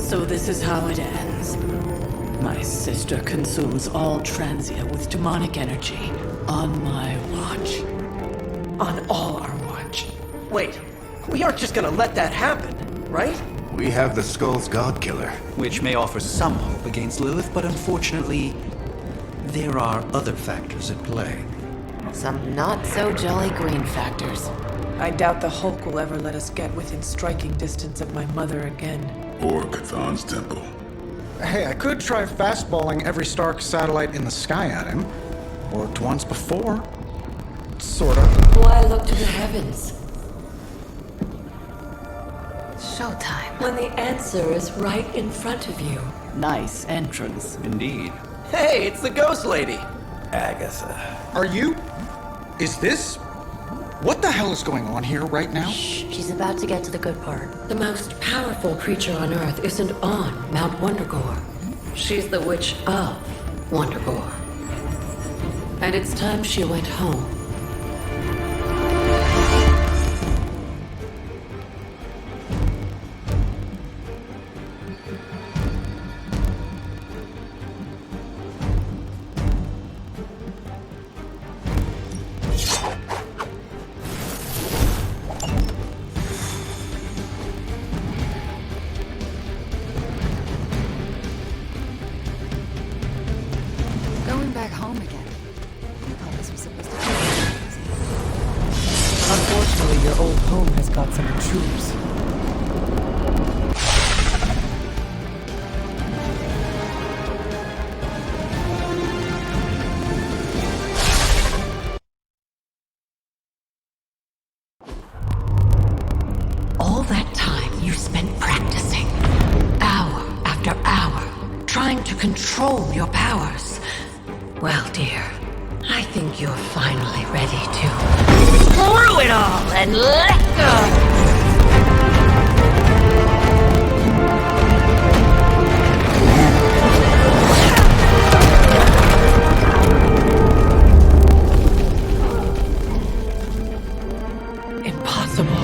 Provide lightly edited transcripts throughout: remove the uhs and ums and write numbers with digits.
So this is how it ends. My sister consumes all Transia with demonic energy on my watch. On all our watch. Wait, we aren't just gonna let that happen, right? We have the Skull's God-Killer. Which may offer some hope against Lilith, but unfortunately, there are other factors at play. Some not-so-jolly green factors. I doubt the Hulk will ever let us get within striking distance of my mother again. Or Cthulhu's temple. Hey, I could try fastballing every Stark satellite in the sky at him. Worked once before. Sorta. Why look to the heavens? Showtime. When the answer is right in front of you. Nice entrance. Indeed. Hey, it's the Ghost Lady! Agatha. Are you? Is this? What the hell is going on here right now? She's about to get to the good part. The most powerful creature on Earth isn't on Mount Wondergore. She's the witch of Wondergore. And it's time she went home. Going back home again. I thought this was supposed to be easy. Unfortunately, your old home has got some intruders. All that time you spent practicing, hour after hour, trying to control your powers. Well, dear, I think you're finally ready to screw it all and let go! Impossible.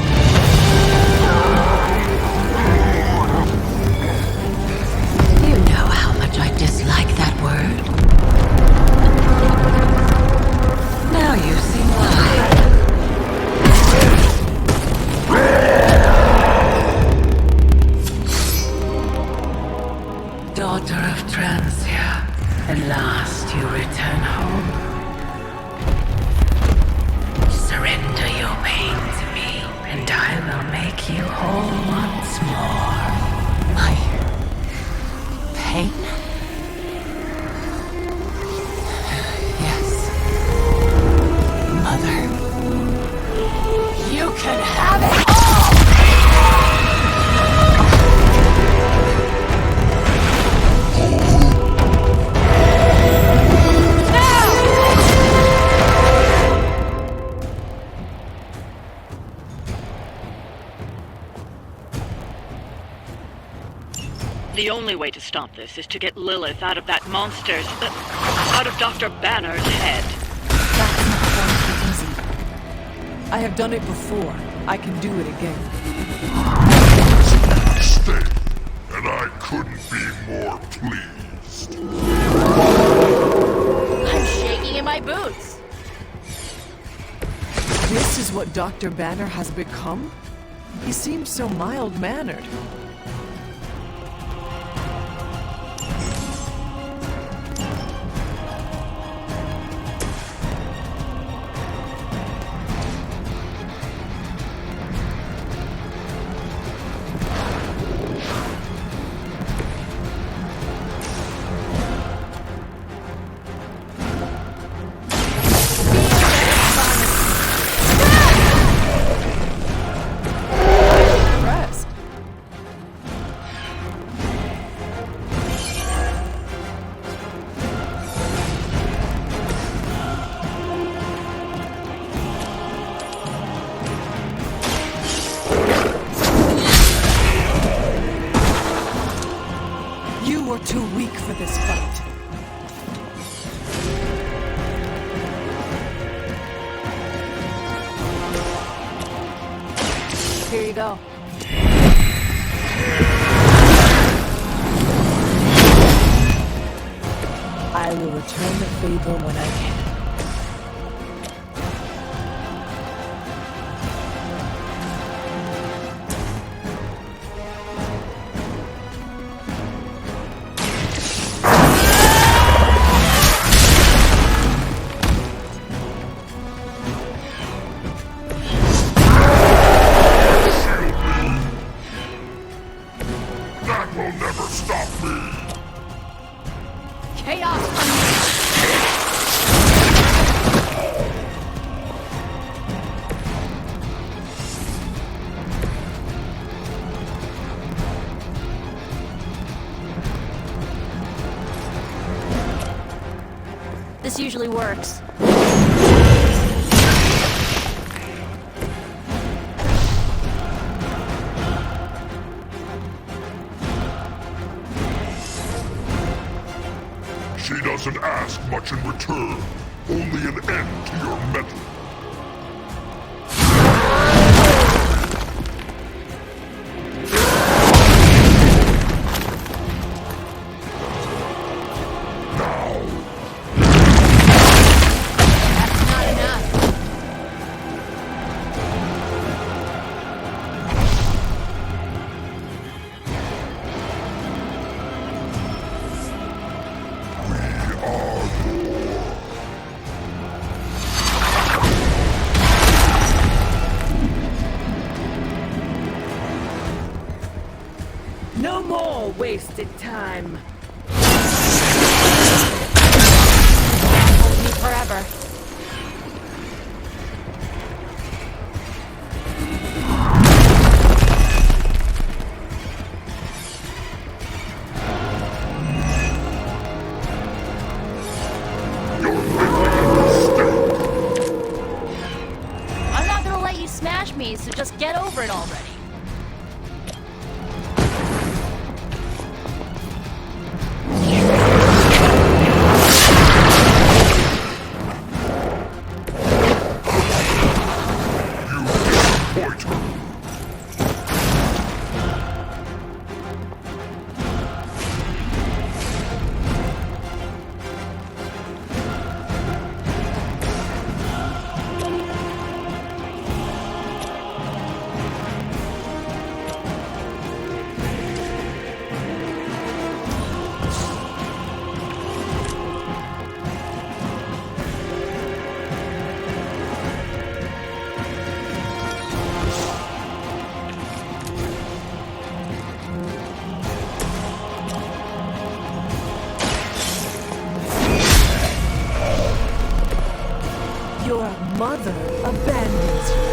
You know how much I dislike that word. Now you see why. Daughter of Transia, at last you return home. Surrender your pain to me, and I will make you whole once more. My pain? Yes. Mother. You can have it all! The only way to stop this is to get Lilith out of that monster's... out of Dr. Banner's head. That's not going to be easy. I have done it before. I can do it again. Stay, and I couldn't be more pleased. I'm shaking in my boots. This is what Dr. Banner has become? He seemed so mild-mannered. Impressed. You were too weak for this fight. Here you go. favor when I can. That will never stop me! Chaos! This usually works. She doesn't ask much in return, only an end to your meddling. That's not enough. No more wasted time. Hold me forever. I'm not gonna let you smash me, so just get over it already. Point her. Your mother abandons you.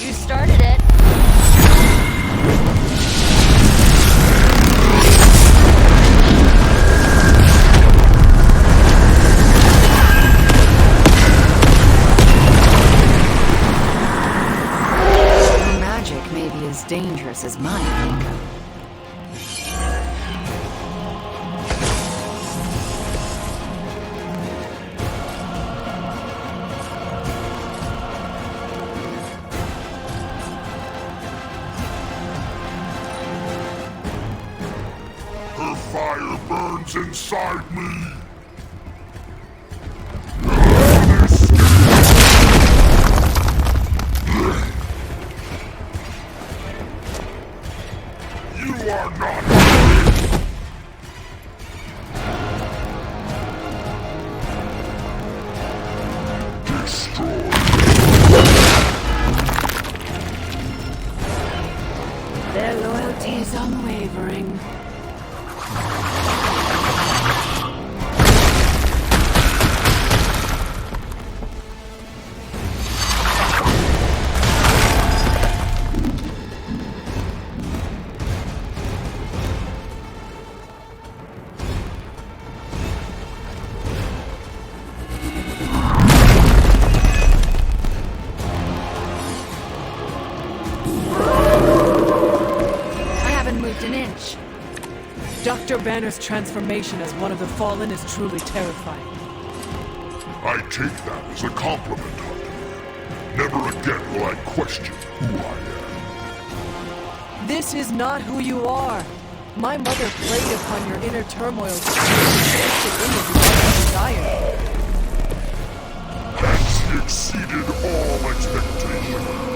You started it. Her magic may be as dangerous as mine, Nico. Her fire burns inside me. You are not ready. Dr. Banner's transformation as one of the Fallen is truly terrifying. I take that as a compliment, Hunter. Never again will I question who I am. This is not who you are. My mother played upon your inner turmoil to desire. And she exceeded all expectations.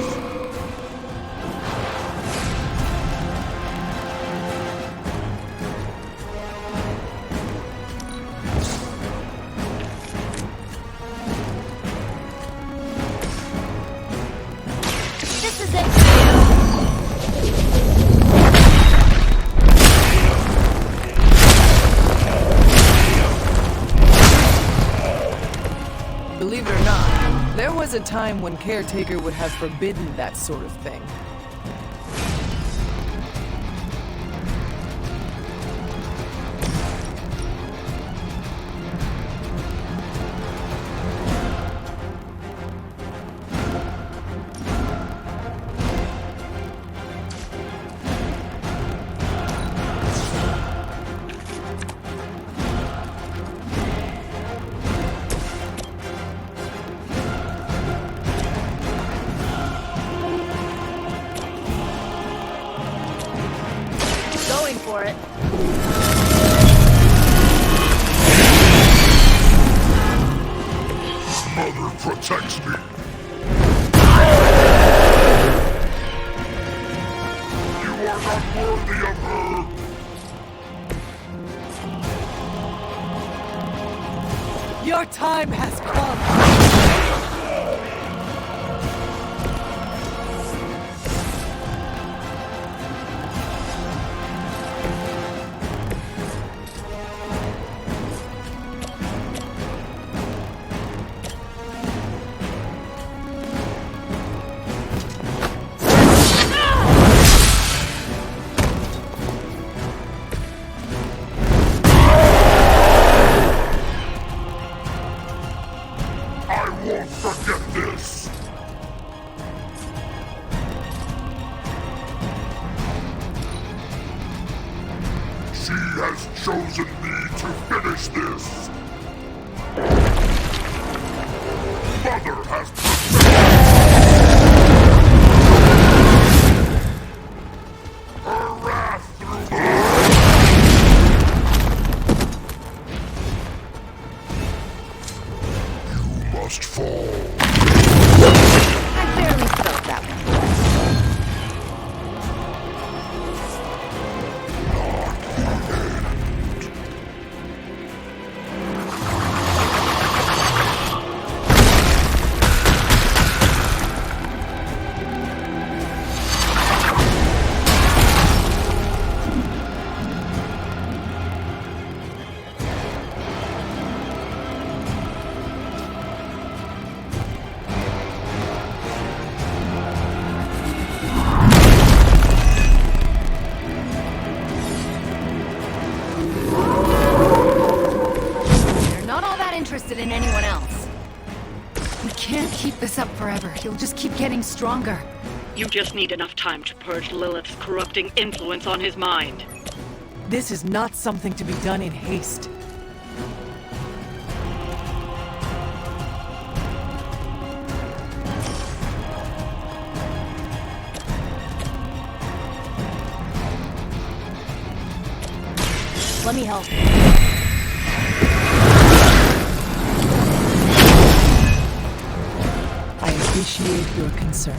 This is it. Believe it or not, there was a time when Caretaker would have forbidden that sort of thing. Going for it. Mother protects me. You are not worthy of her. Your time has come! I won't forget this. She has chosen me to finish this. Mother has her wrath through You must fall. I barely felt that one. You're not all that interested in anyone else. We can't keep this up forever. He'll just keep getting stronger. You just need enough time to purge Lilith's corrupting influence on his mind. This is not something to be done in haste. Let me help. I appreciate your concern.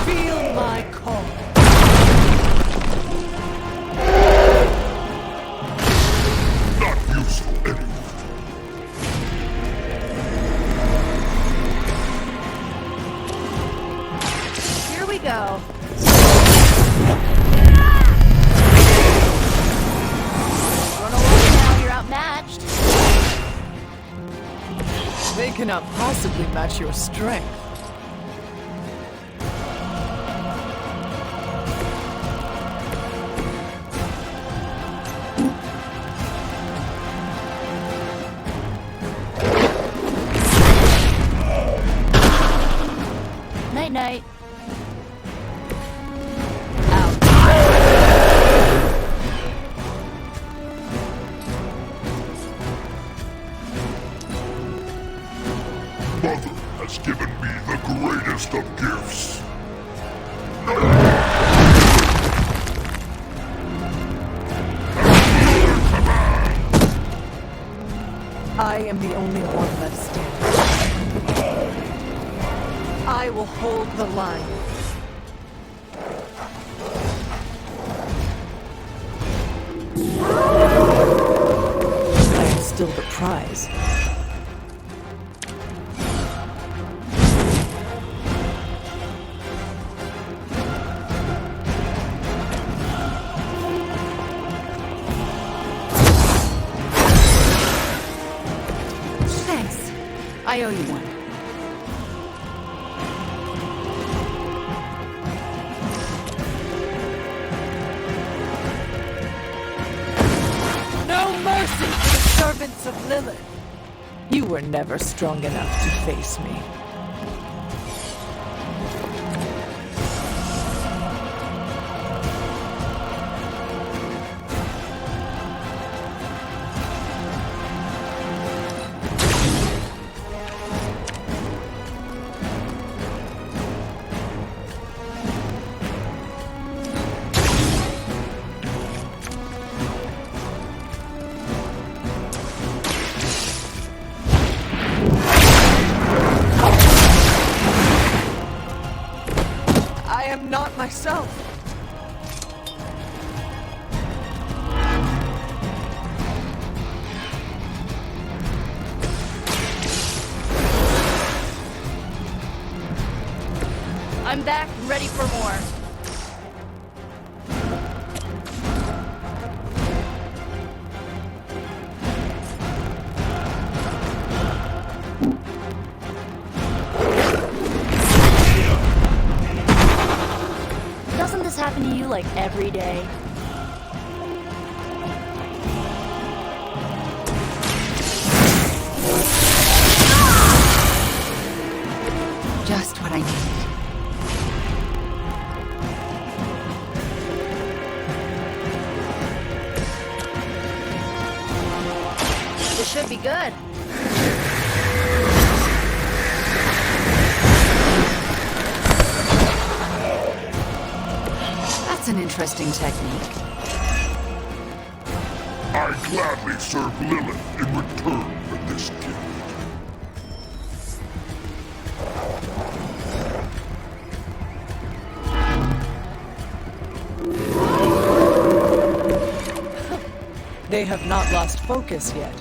Feel my call. not useful anymore. Here we go. Run away now, you're outmatched. They cannot possibly match your strength. night. Mother has given me the greatest of gifts. I am the only one left standing. I will hold the line. I am still the prize. Thanks. I owe you one. No mercy for the servants of Lilith. You were never strong enough to face me. I am not myself. I'm back, ready for more. Doesn't this happen to you like every day? Just what I needed. This should be good. That's an interesting technique. I gladly serve Lilith in return for this gift. They have not lost focus yet.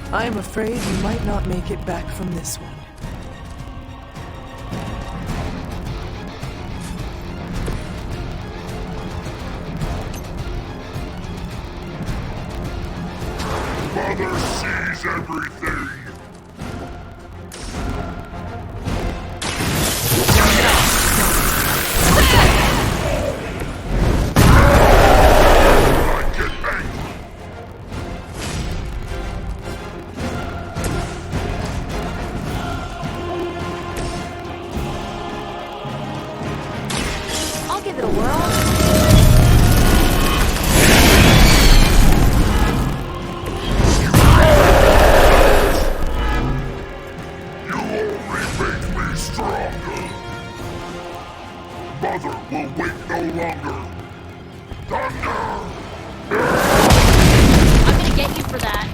I'm afraid you might not make it back from this one. Mother sees everything. I get angry. I'll give it a whirl. You only make me stronger. Mother will wait no longer. Thunder! I'm gonna get you for that.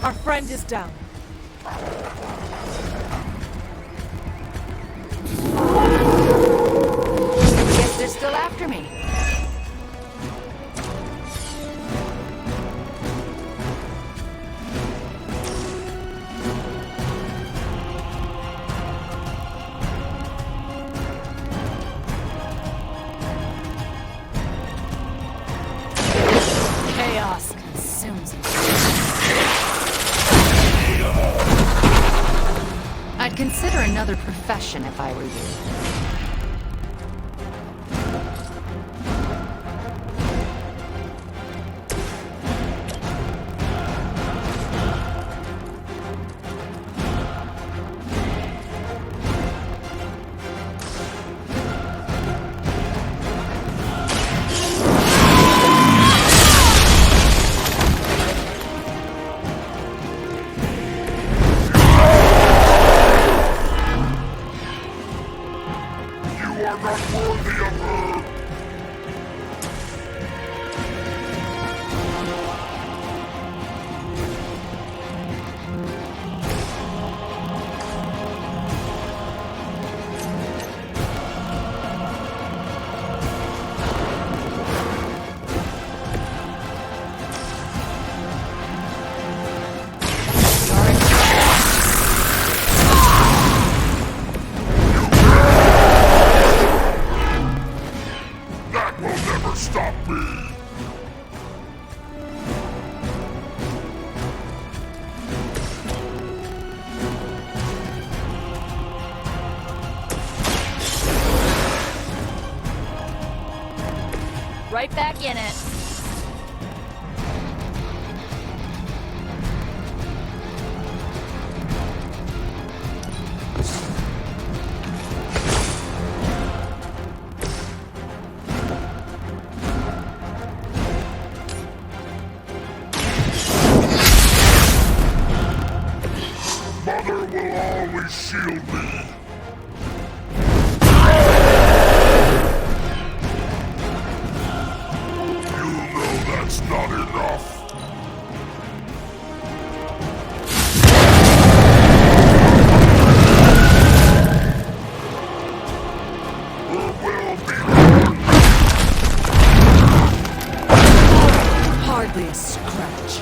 Our friend is down. Guess they're still after me. Chaos consumes me. I'd consider another profession if I were you. Right back in it. Mother will always shield me. That's not enough. There will be Hardly a scratch.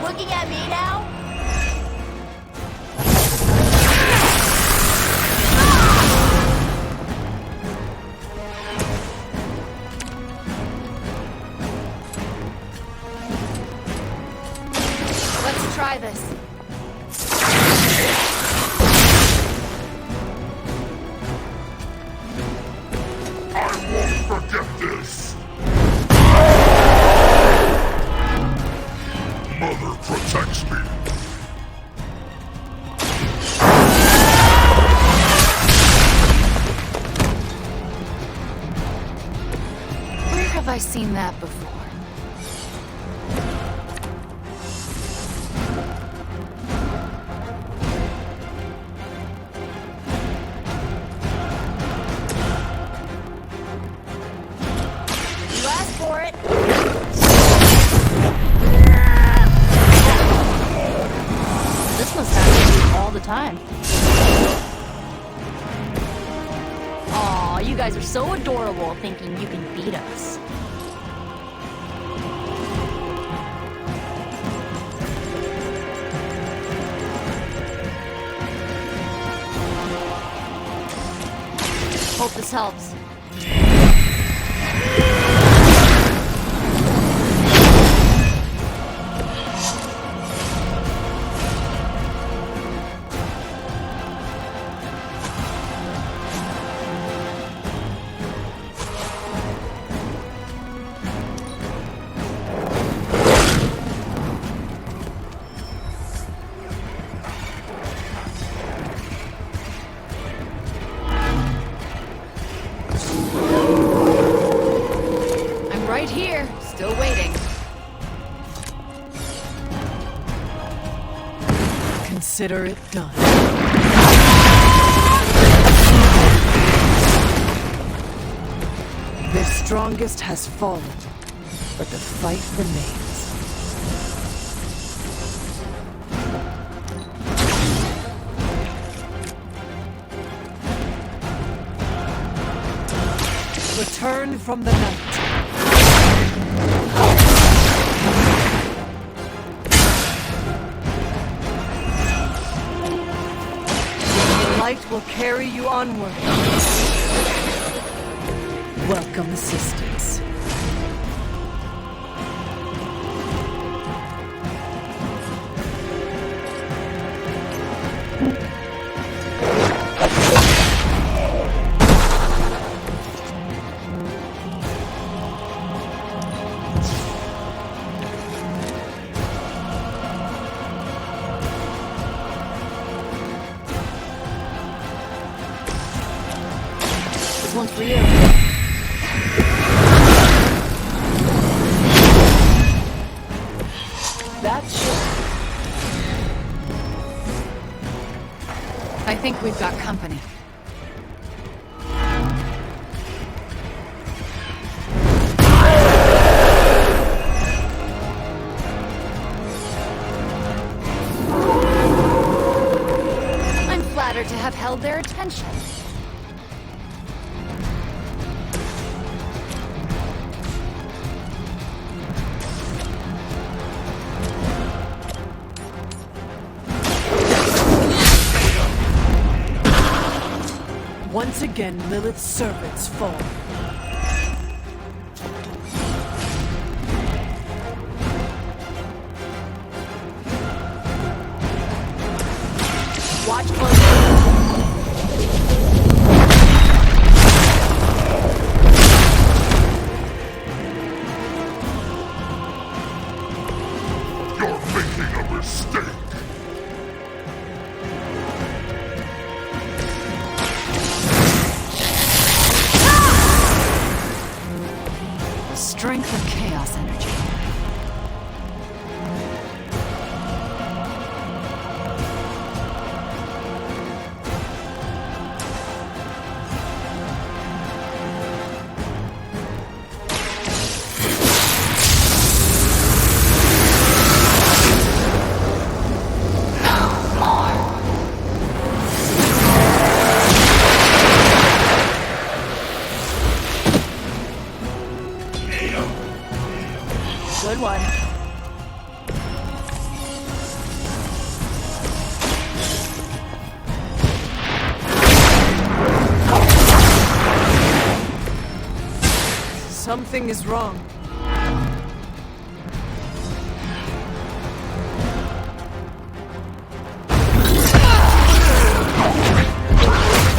Looking at me now? Let's try this. I won't forget this. Mother protects me. Where have I seen that before? You asked for it. This must happen all the time. Aw, you guys are so adorable thinking you can beat us. Hope this helps. I'm right here, still waiting. Consider it done. The strongest has fallen, but the fight remains. Return from the night. The light will carry you onward. Welcome assistance. This one's for you. That's shit. I think we've got company. I'm flattered to have held their attention. Once again, Lilith's servants fall. Watch closely. You're making a mistake. The strength of chaos energy. Good one. Something is wrong.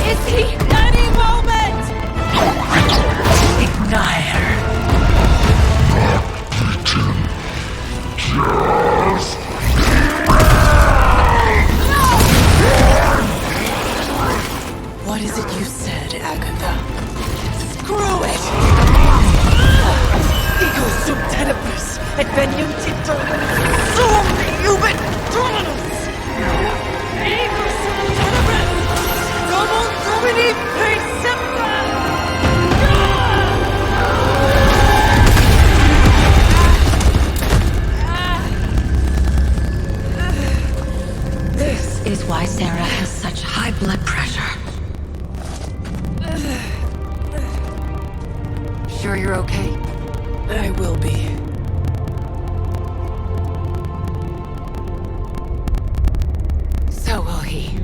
Is he? Any moment! Ignite. What is it you said, Agatha? Screw it! Ego sum tenebris, et venium terminus, sum iubit terminus! Ego sum tenebris, domum domini praesemper! This is why Sarah has such high blood pressure. Sure you're okay? I will be. So will he.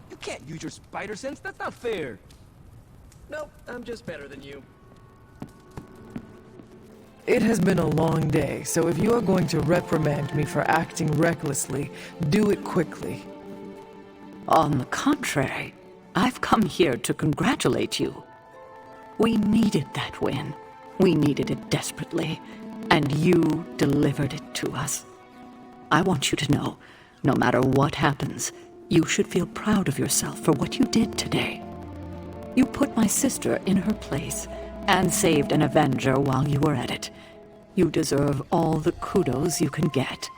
You can't use your spider sense, that's not fair. Nope, I'm just better than you. It has been a long day, so if you are going to reprimand me for acting recklessly, do it quickly. On the contrary, I've come here to congratulate you. We needed that win. We needed it desperately, and you delivered it to us. I want you to know, no matter what happens, you should feel proud of yourself for what you did today. You put my sister in her place and saved an Avenger while you were at it. You deserve all the kudos you can get.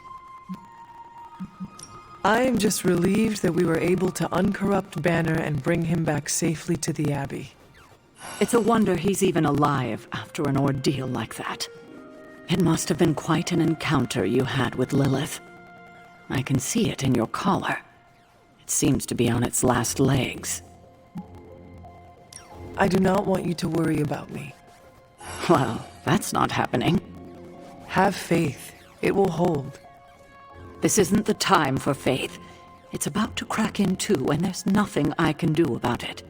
I am just relieved that we were able to uncorrupt Banner and bring him back safely to the Abbey. It's a wonder he's even alive after an ordeal like that. It must have been quite an encounter you had with Lilith. I can see it in your collar. It seems to be on its last legs. I do not want you to worry about me. Well, that's not happening. Have faith. It will hold. This isn't the time for faith. It's about to crack in too, and there's nothing I can do about it.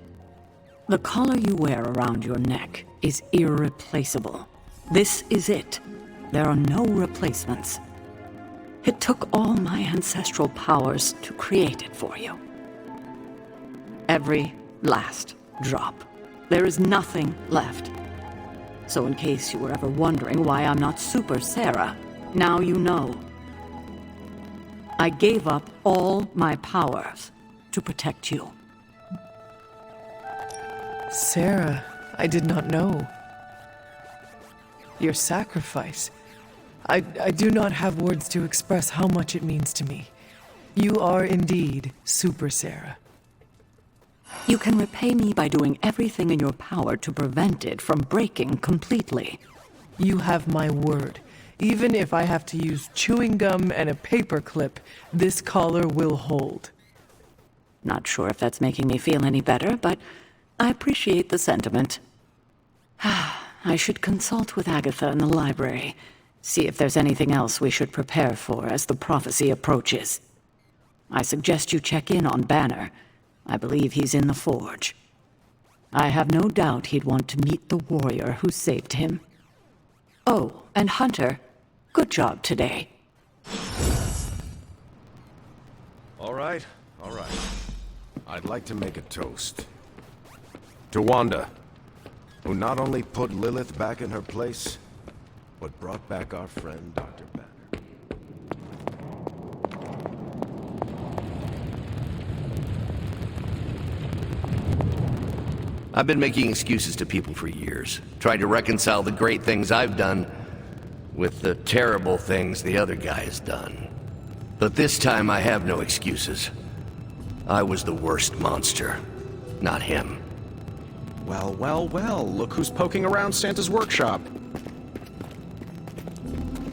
The collar you wear around your neck is irreplaceable. This is it. There are no replacements. It took all my ancestral powers to create it for you. Every last drop. There is nothing left. So in case you were ever wondering why I'm not Super Sarah, now you know. I gave up all my powers to protect you. Sarah, I did not know. Your sacrifice. I do not have words to express how much it means to me. You are indeed Super Sarah. You can repay me by doing everything in your power to prevent it from breaking completely. You have my word. Even if I have to use chewing gum and a paperclip, this collar will hold. Not sure if that's making me feel any better, but I appreciate the sentiment. I should consult with Agatha in the library, see if there's anything else we should prepare for as the prophecy approaches. I suggest you check in on Banner. I believe he's in the forge. I have no doubt he'd want to meet the warrior who saved him. Oh, and Hunter, good job today. All right. I'd like to make a toast. To Wanda, who not only put Lilith back in her place, but brought back our friend Dr. Banner. I've been making excuses to people for years, trying to reconcile the great things I've done with the terrible things the other guy's done. But this time I have no excuses. I was the worst monster, not him. Well, look who's poking around Santa's workshop.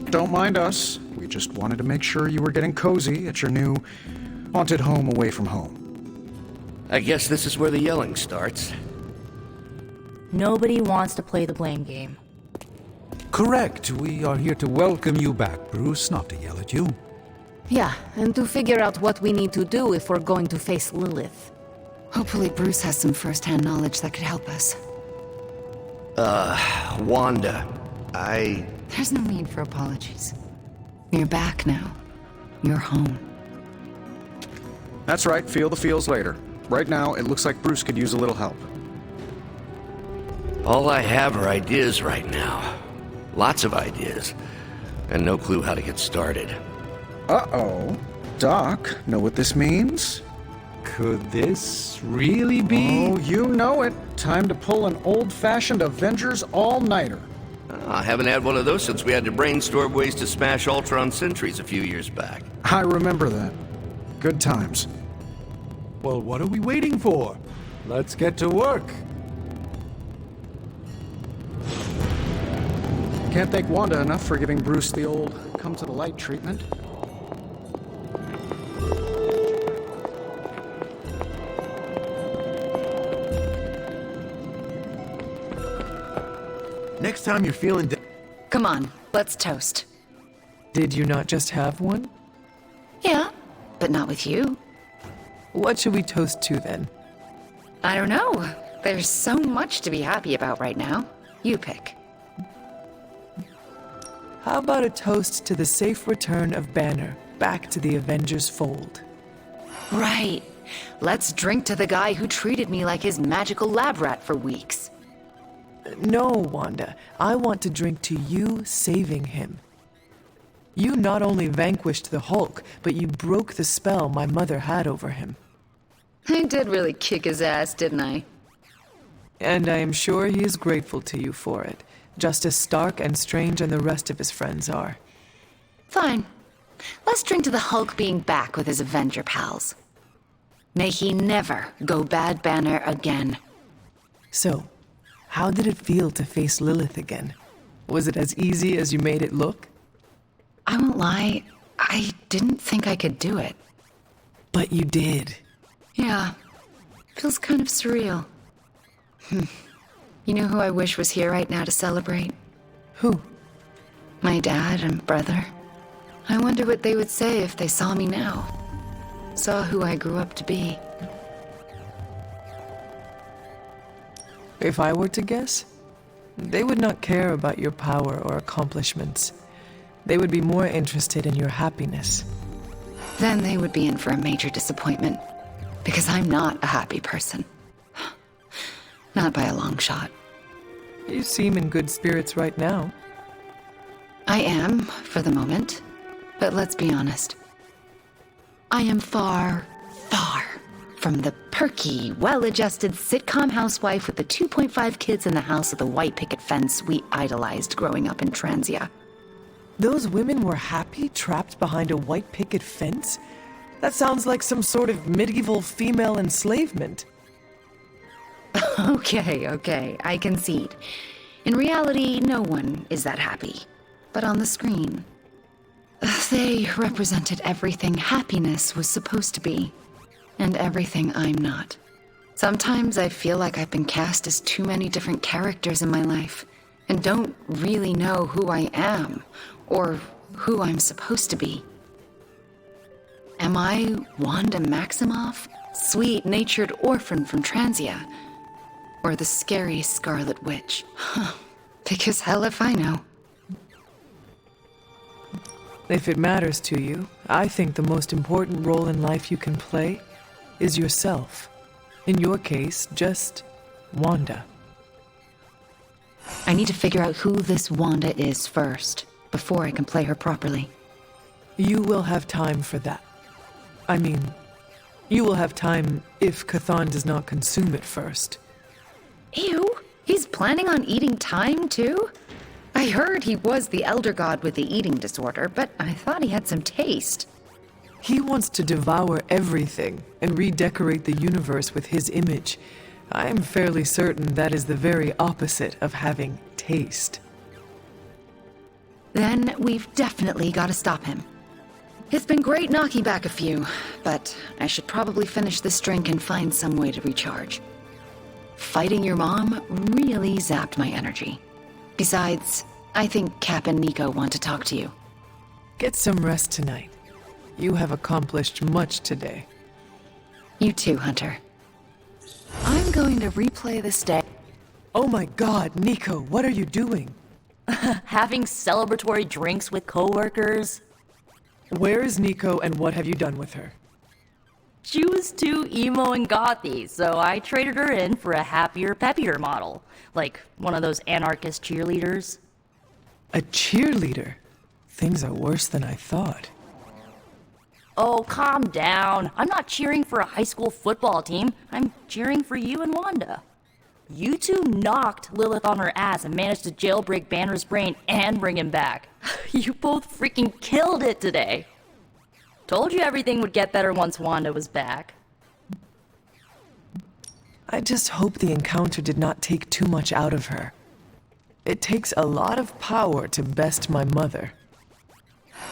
Don't mind us. We just wanted to make sure you were getting cozy at your new haunted home away from home. I guess this is where the yelling starts. Nobody wants to play the blame game. Correct. We are here to welcome you back, Bruce, not to yell at you. Yeah, and to figure out what we need to do if we're going to face Lilith. Hopefully Bruce has some first-hand knowledge that could help us. Wanda, There's no need for apologies. You're back now. You're home. That's right, feel the feels later. Right now, it looks like Bruce could use a little help. All I have are ideas right now. Lots of ideas. And no clue how to get started. Uh-oh. Doc, know what this means? Could this really be? Oh, you know it. Time to pull an old-fashioned Avengers all-nighter. I haven't had one of those since we had to brainstorm ways to smash Ultron sentries a few years back. I remember that. Good times. Well, what are we waiting for? Let's get to work. Can't thank Wanda enough for giving Bruce the old come-to-the-light treatment. Next time you're feeling Come on, let's toast. Did you not just have one? Yeah, but not with you. What should we toast to then? I don't know. There's so much to be happy about right now. You pick. How about a toast to the safe return of Banner back to the Avengers fold? Right. Let's drink to the guy who treated me like his magical lab rat for weeks. No, Wanda. I want to drink to you saving him. You not only vanquished the Hulk, but you broke the spell my mother had over him. I did really kick his ass, didn't I? And I am sure he is grateful to you for it, just as Stark and Strange and the rest of his friends are. Fine. Let's drink to the Hulk being back with his Avenger pals. May he never go bad Banner again. So, how did it feel to face Lilith again? Was it as easy as you made it look? I won't lie, I didn't think I could do it. But you did. Yeah. Feels kind of surreal. You know who I wish was here right now to celebrate? Who? My dad and brother. I wonder what they would say if they saw me now. Saw who I grew up to be. If I were to guess, they would not care about your power or accomplishments. They would be more interested in your happiness. Then they would be in for a major disappointment. Because I'm not a happy person. Not by a long shot. You seem in good spirits right now. I am, for the moment. But let's be honest. I am far, far from the perky, well-adjusted sitcom housewife with the 2.5 kids in the house of the white picket fence we idolized growing up in Transia. Those women were happy trapped behind a white picket fence? That sounds like some sort of medieval female enslavement. Okay, I concede. In reality, no one is that happy. But on the screen, they represented everything happiness was supposed to be, and everything I'm not. Sometimes I feel like I've been cast as too many different characters in my life, and don't really know who I am, or who I'm supposed to be. Am I Wanda Maximoff, sweet-natured orphan from Transia, or the scary Scarlet Witch? Because hell if I know. If it matters to you, I think the most important role in life you can play is yourself. In your case, just Wanda. I need to figure out who this Wanda is first, before I can play her properly. You will have time for that. I mean, you will have time if Cathan does not consume it first. Ew! He's planning on eating time, too? I heard he was the Elder God with the eating disorder, but I thought he had some taste. He wants to devour everything and redecorate the universe with his image. I am fairly certain that is the very opposite of having taste. Then we've definitely got to stop him. It's been great knocking back a few, but I should probably finish this drink and find some way to recharge. Fighting your mom really zapped my energy. Besides, I think Cap and Nico want to talk to you. Get some rest tonight. You have accomplished much today. You too, Hunter. I'm going to replay this day. Oh my god, Nico, what are you doing? Having celebratory drinks with coworkers. Where is Nico and what have you done with her? She was too emo and gothy, so I traded her in for a happier, peppier model. Like one of those anarchist cheerleaders. A cheerleader? Things are worse than I thought. Oh, calm down. I'm not cheering for a high school football team. I'm cheering for you and Wanda. You two knocked Lilith on her ass and managed to jailbreak Banner's brain and bring him back. You both freaking killed it today. Told you everything would get better once Wanda was back. I just hope the encounter did not take too much out of her. It takes a lot of power to best my mother.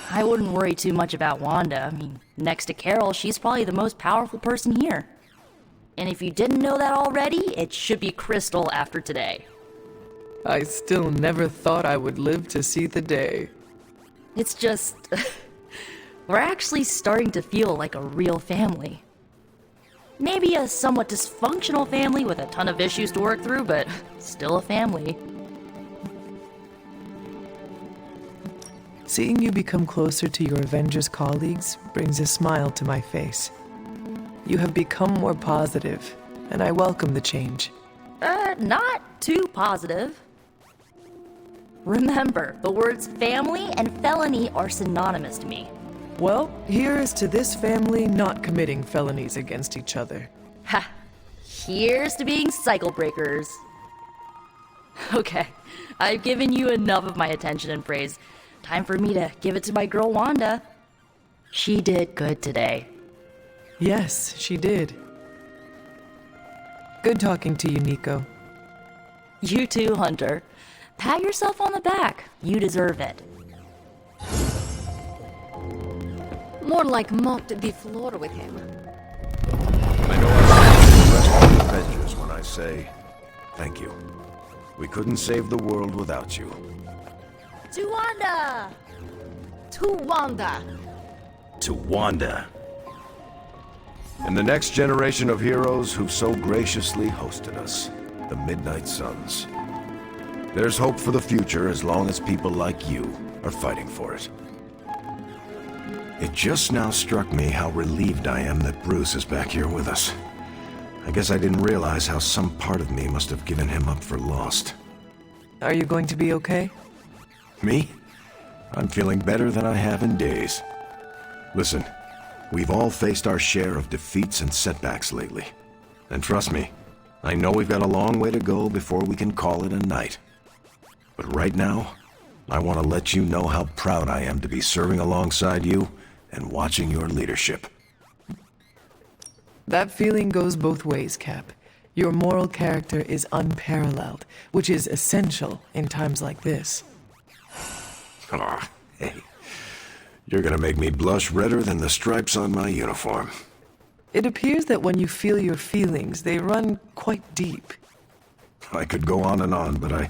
I wouldn't worry too much about Wanda. I mean, next to Carol, she's probably the most powerful person here. And if you didn't know that already, it should be Crystal after today. I still never thought I would live to see the day. It's just... we're actually starting to feel like a real family. Maybe a somewhat dysfunctional family with a ton of issues to work through, but still a family. Seeing you become closer to your Avengers colleagues brings a smile to my face. You have become more positive, and I welcome the change. Not too positive. Remember, the words family and felony are synonymous to me. Well, here is to this family not committing felonies against each other. Ha! Here's to being cycle breakers. Okay, I've given you enough of my attention and praise. Time for me to give it to my girl Wanda. She did good today. Yes, she did. Good talking to you, Nico. You too, Hunter. Pat yourself on the back. You deserve it. More like mopped the floor with him. I know I rest of the Avengers when I say thank you. We couldn't save the world without you. To Wanda! To Wanda! To Wanda. And the next generation of heroes who've so graciously hosted us, the Midnight Suns. There's hope for the future as long as people like you are fighting for it. It just now struck me how relieved I am that Bruce is back here with us. I guess I didn't realize how some part of me must have given him up for lost. Are you going to be okay? Me? I'm feeling better than I have in days. Listen, we've all faced our share of defeats and setbacks lately. And trust me, I know we've got a long way to go before we can call it a night. But right now, I want to let you know how proud I am to be serving alongside you and watching your leadership. That feeling goes both ways, Cap. Your moral character is unparalleled, which is essential in times like this. Aw, hey. You're gonna make me blush redder than the stripes on my uniform. It appears that when you feel your feelings, they run quite deep. I could go on, but I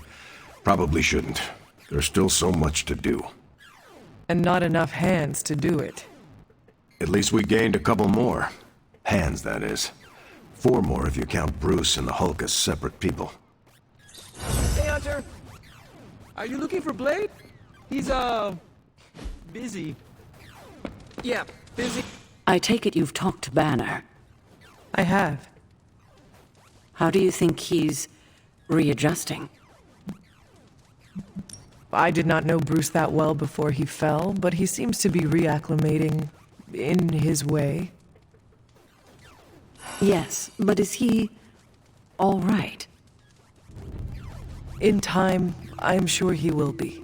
probably shouldn't. There's still so much to do. And not enough hands to do it. At least we gained a couple more. Hands, that is. 4 more if you count Bruce and the Hulk as separate people. Hey, Hunter! Are you looking for Blade? He's, busy. Yeah, busy. I take it you've talked to Banner. I have. How do you think he's readjusting? I did not know Bruce that well before he fell, but he seems to be reacclimating in his way. Yes, but is he all right? In time, I'm sure he will be.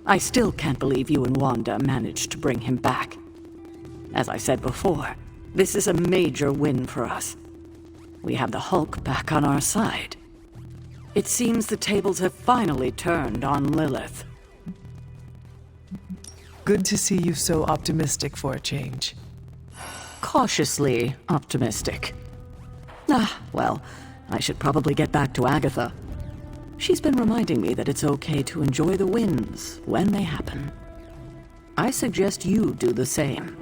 I still can't believe you and Wanda managed to bring him back. As I said before, this is a major win for us. We have the Hulk back on our side. It seems the tables have finally turned on Lilith. Good to see you so optimistic for a change. Cautiously optimistic. Well, I should probably get back to Agatha. She's been reminding me that it's okay to enjoy the wins when they happen. I suggest you do the same.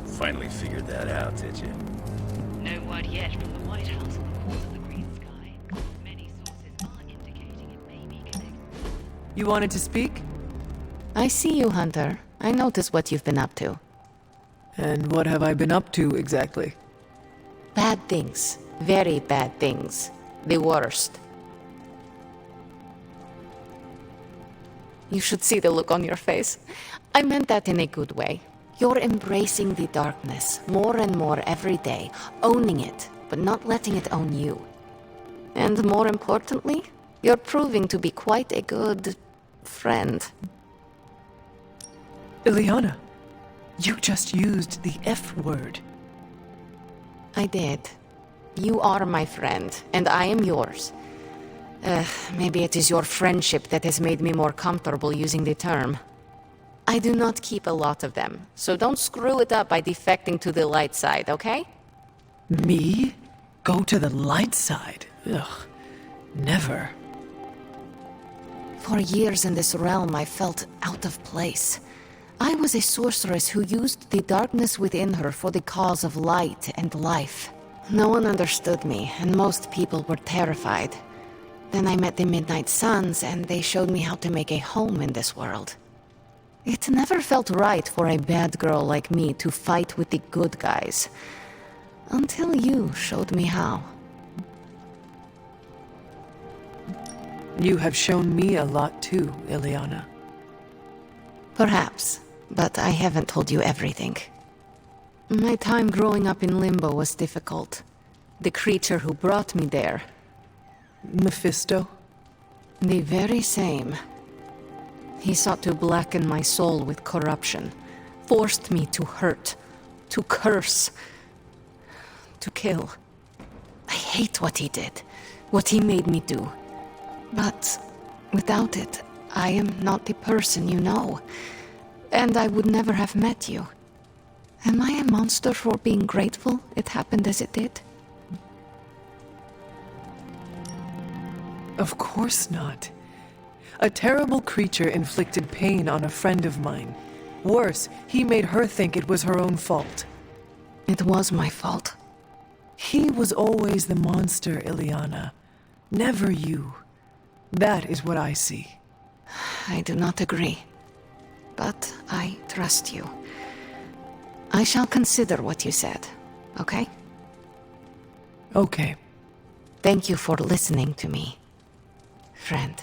Finally figured that out, did you? No word yet from the White House on the cause of the green sky. Many sources are indicating it may be connected. You wanted to speak? I see you, Hunter. I notice what you've been up to. And what have I been up to, exactly? Bad things. Very bad things. The worst. You should see the look on your face. I meant that in a good way. You're embracing the darkness more and more every day, owning it, but not letting it own you. And more importantly, you're proving to be quite a good friend. Illyana, you just used the F word. I did. You are my friend, and I am yours. Maybe it is your friendship that has made me more comfortable using the term. I do not keep a lot of them, so don't screw it up by defecting to the light side, okay? Me? Go to the light side? Ugh. Never. For years in this realm, I felt out of place. I was a sorceress who used the darkness within her for the cause of light and life. No one understood me, and most people were terrified. Then I met the Midnight Suns, and they showed me how to make a home in this world. It never felt right for a bad girl like me to fight with the good guys. Until you showed me how. You have shown me a lot too, Ileana. Perhaps, but I haven't told you everything. My time growing up in Limbo was difficult. The creature who brought me there. Mephisto? The very same. He sought to blacken my soul with corruption, forced me to hurt, to curse, to kill. I hate what he did, what he made me do. But without it, I am not the person you know, and I would never have met you. Am I a monster for being grateful it happened as it did? Of course not. A terrible creature inflicted pain on a friend of mine. Worse, he made her think it was her own fault. It was my fault. He was always the monster, Ileana. Never you. That is what I see. I do not agree. But I trust you. I shall consider what you said, okay? Okay. Thank you for listening to me, friend.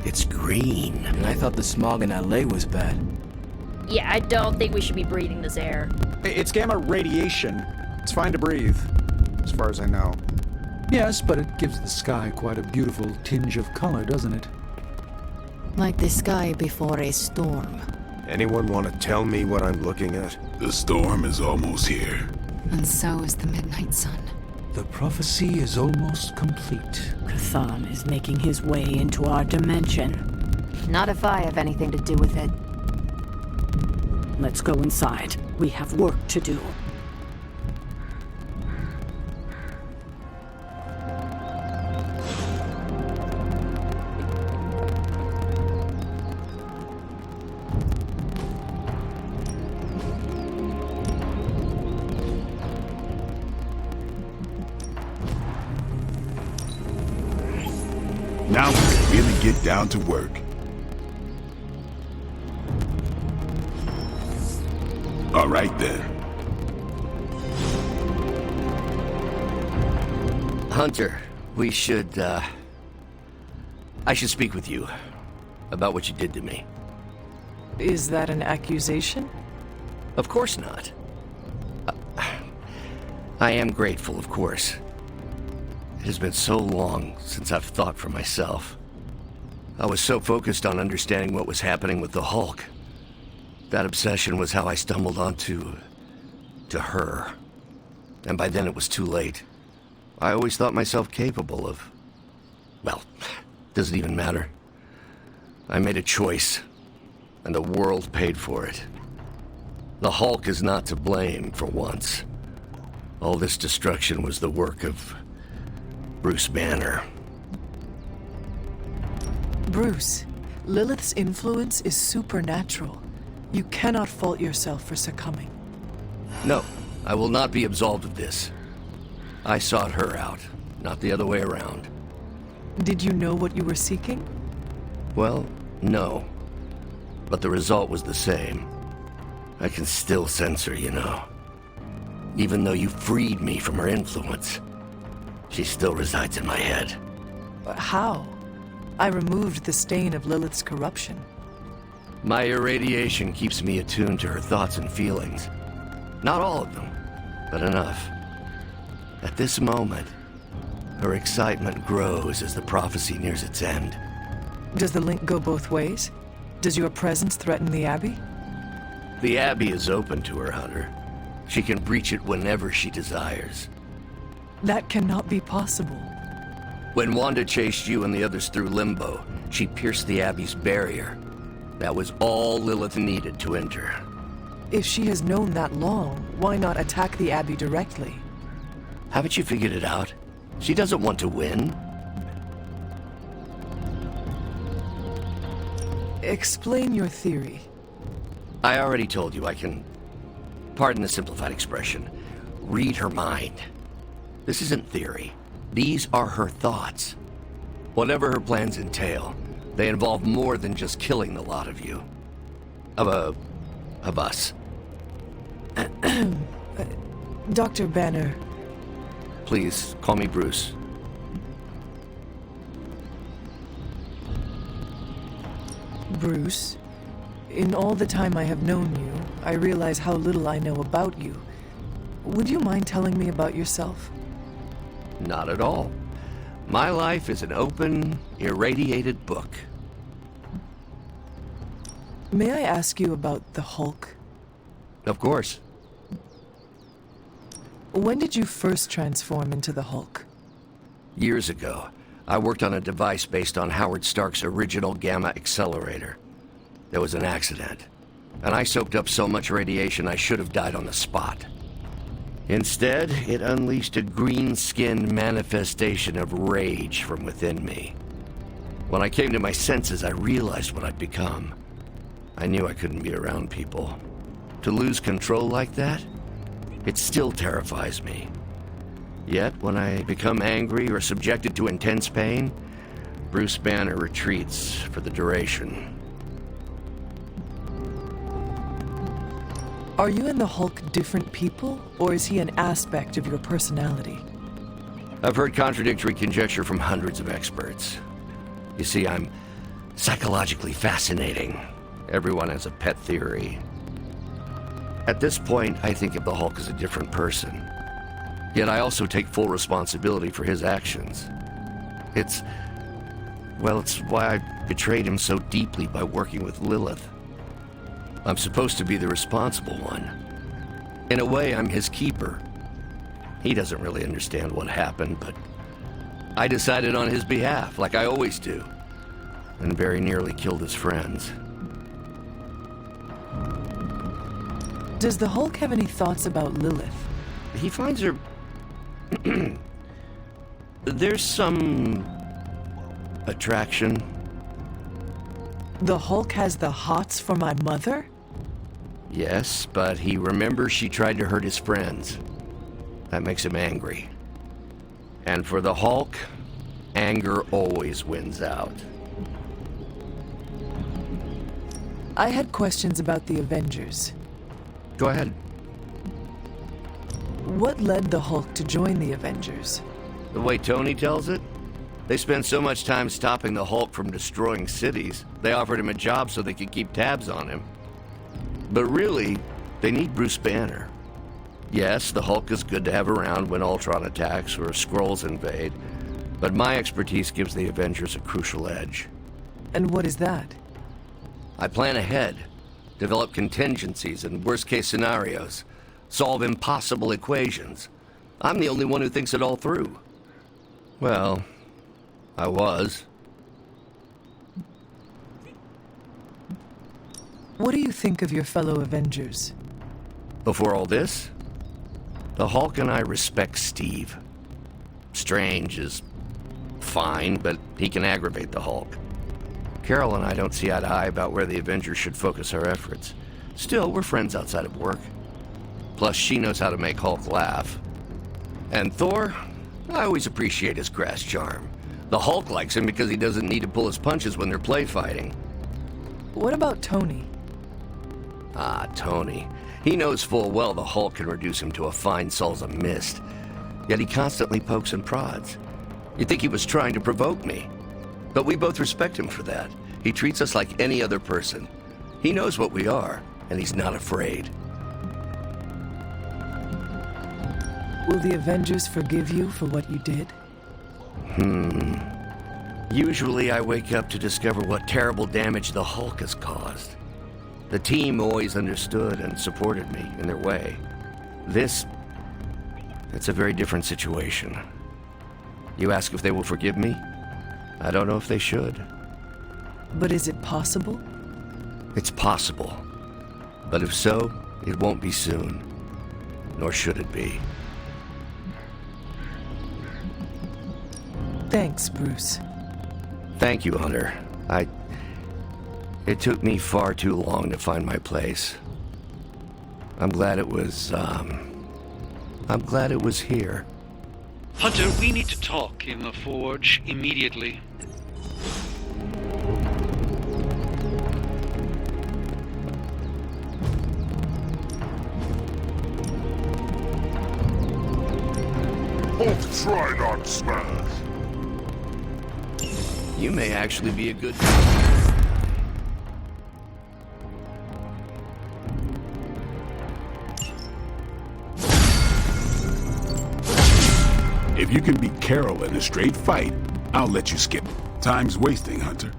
It's green. And I thought the smog in LA was bad. Yeah, I don't think we should be breathing this air. It's gamma radiation. It's fine to breathe, as far as I know. Yes, but it gives the sky quite a beautiful tinge of color, doesn't it? Like the sky before a storm. Anyone want to tell me what I'm looking at? The storm is almost here. And so is the Midnight Sun. The prophecy is almost complete. K'than is making his way into our dimension. Not if I have anything to do with it. Let's go inside. We have work to do. Now we can really get down to work. All right then. Hunter, we should, I should speak with you about what you did to me. Is that an accusation? Of course not. I am grateful, of course. It has been so long since I've thought for myself. I was so focused on understanding what was happening with the Hulk. That obsession was how I stumbled onto her. And by then it was too late. I always thought myself capable of... well, doesn't even matter. I made a choice, and the world paid for it. The Hulk is not to blame, for once. All this destruction was the work of Bruce Banner. Bruce, Lilith's influence is supernatural. You cannot fault yourself for succumbing. No, I will not be absolved of this. I sought her out, not the other way around. Did you know what you were seeking? Well, no. But the result was the same. I can still sense her, you know. Even though you freed me from her influence, she still resides in my head. How? I removed the stain of Lilith's corruption. My irradiation keeps me attuned to her thoughts and feelings. Not all of them, but enough. At this moment, her excitement grows as the prophecy nears its end. Does the link go both ways? Does your presence threaten the Abbey? The Abbey is open to her, Hunter. She can breach it whenever she desires. That cannot be possible. When Wanda chased you and the others through Limbo, she pierced the Abbey's barrier. That was all Lilith needed to enter. If she has known that long, why not attack the Abbey directly? Haven't you figured it out? She doesn't want to win. Explain your theory. I already told you I can, pardon the simplified expression, read her mind. This isn't theory. These are her thoughts. Whatever her plans entail, they involve more than just killing the lot of you. Of us. Dr. Banner. Please, call me Bruce. Bruce, in all the time I have known you, I realize how little I know about you. Would you mind telling me about yourself? Not at all. My life is an open, irradiated book. May I ask you about the Hulk? Of course. When did you first transform into the Hulk? Years ago, I worked on a device based on Howard Stark's original Gamma Accelerator. There was an accident, and I soaked up so much radiation I should have died on the spot. Instead, it unleashed a green-skinned manifestation of rage from within me. When I came to my senses, I realized what I'd become. I knew I couldn't be around people. To lose control like that, it still terrifies me. Yet, when I become angry or subjected to intense pain, Bruce Banner retreats for the duration. Are you and the Hulk different people, or is he an aspect of your personality? I've heard contradictory conjecture from hundreds of experts. You see, I'm psychologically fascinating. Everyone has a pet theory. At this point, I think of the Hulk as a different person. Yet I also take full responsibility for his actions. It's why I betrayed him so deeply by working with Lilith. I'm supposed to be the responsible one. In a way, I'm his keeper. He doesn't really understand what happened, but I decided on his behalf, like I always do, and very nearly killed his friends. Does the Hulk have any thoughts about Lilith? He finds her... There's some... attraction. The Hulk has the hots for my mother? Yes, but he remembers she tried to hurt his friends. That makes him angry. And for the Hulk, anger always wins out. I had questions about the Avengers. Go ahead. What led the Hulk to join the Avengers? The way Tony tells it, they spent so much time stopping the Hulk from destroying cities, they offered him a job so they could keep tabs on him. But really, they need Bruce Banner. Yes, the Hulk is good to have around when Ultron attacks or Skrulls invade, but my expertise gives the Avengers a crucial edge. And what is that? I plan ahead, develop contingencies and worst-case scenarios, solve impossible equations. I'm the only one who thinks it all through. Well, I was. What do you think of your fellow Avengers? Before all this, the Hulk and I respect Steve. Strange is fine, but he can aggravate the Hulk. Carol and I don't see eye to eye about where the Avengers should focus our efforts. Still, we're friends outside of work. Plus, she knows how to make Hulk laugh. And Thor, I always appreciate his crass charm. The Hulk likes him because he doesn't need to pull his punches when they're play fighting. What about Tony? Ah, Tony. He knows full well the Hulk can reduce him to a fine Salsa mist. Yet he constantly pokes and prods. You'd think he was trying to provoke me. But we both respect him for that. He treats us like any other person. He knows what we are, and he's not afraid. Will the Avengers forgive you for what you did? Usually I wake up to discover what terrible damage the Hulk has caused. The team always understood and supported me in their way. It's a very different situation. You ask if they will forgive me? I don't know if they should. But is it possible? It's possible. But if so, it won't be soon. Nor should it be. Thanks, Bruce. Thank you, Hunter. It took me far too long to find my place. I'm glad it was here. Hunter, we need to talk in the Forge immediately. Hulk, try not smash. You may actually be a good... If you can beat Carol in a straight fight, I'll let you skip. Time's wasting, Hunter.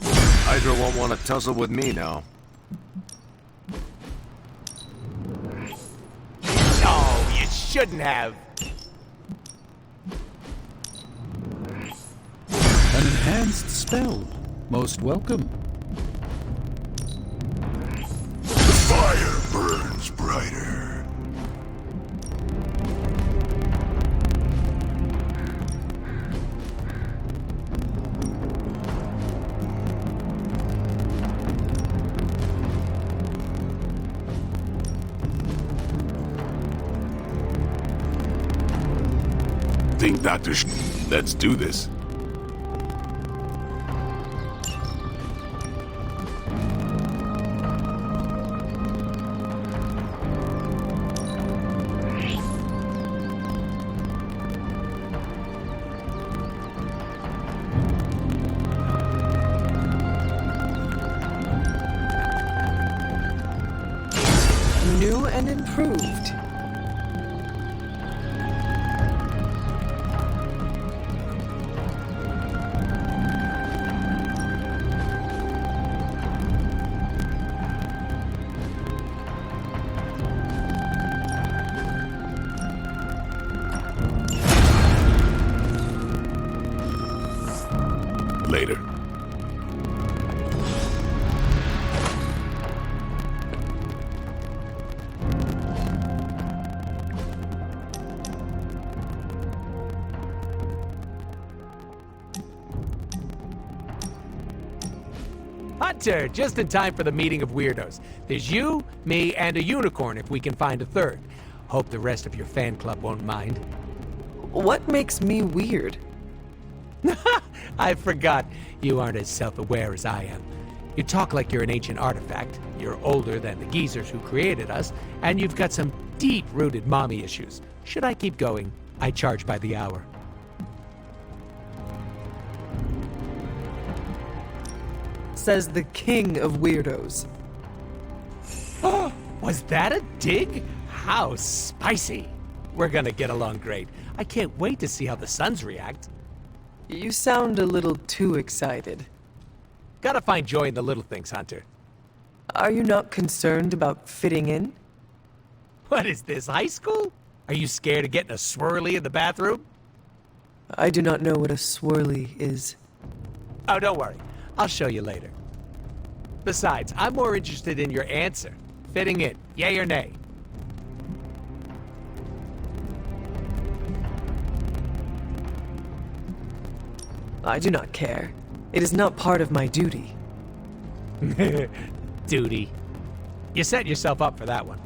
Hydra won't want to tussle with me now. No, you shouldn't have. An enhanced spell. Most welcome. Fire burns brighter. Think, Dr. Let's do this. New and improved. Later. Hunter, just in time for the meeting of weirdos. There's you, me, and a unicorn if we can find a third. Hope the rest of your fan club won't mind. What makes me weird? I forgot. You aren't as self-aware as I am. You talk like you're an ancient artifact, you're older than the geezers who created us, and you've got some deep-rooted mommy issues. Should I keep going? I charge by the hour. Says the king of weirdos. Oh, was that a dig? How spicy. We're gonna get along great. I can't wait to see how the Suns react. You sound a little too excited. Gotta find joy in the little things, Hunter. Are you not concerned about fitting in? What is this, high school? Are you scared of getting a swirly in the bathroom? I do not know what a swirly is. Oh, don't worry. I'll show you later. Besides, I'm more interested in your answer. Fitting in, yay or nay? I do not care. It is not part of my duty. Duty. You set yourself up for that one.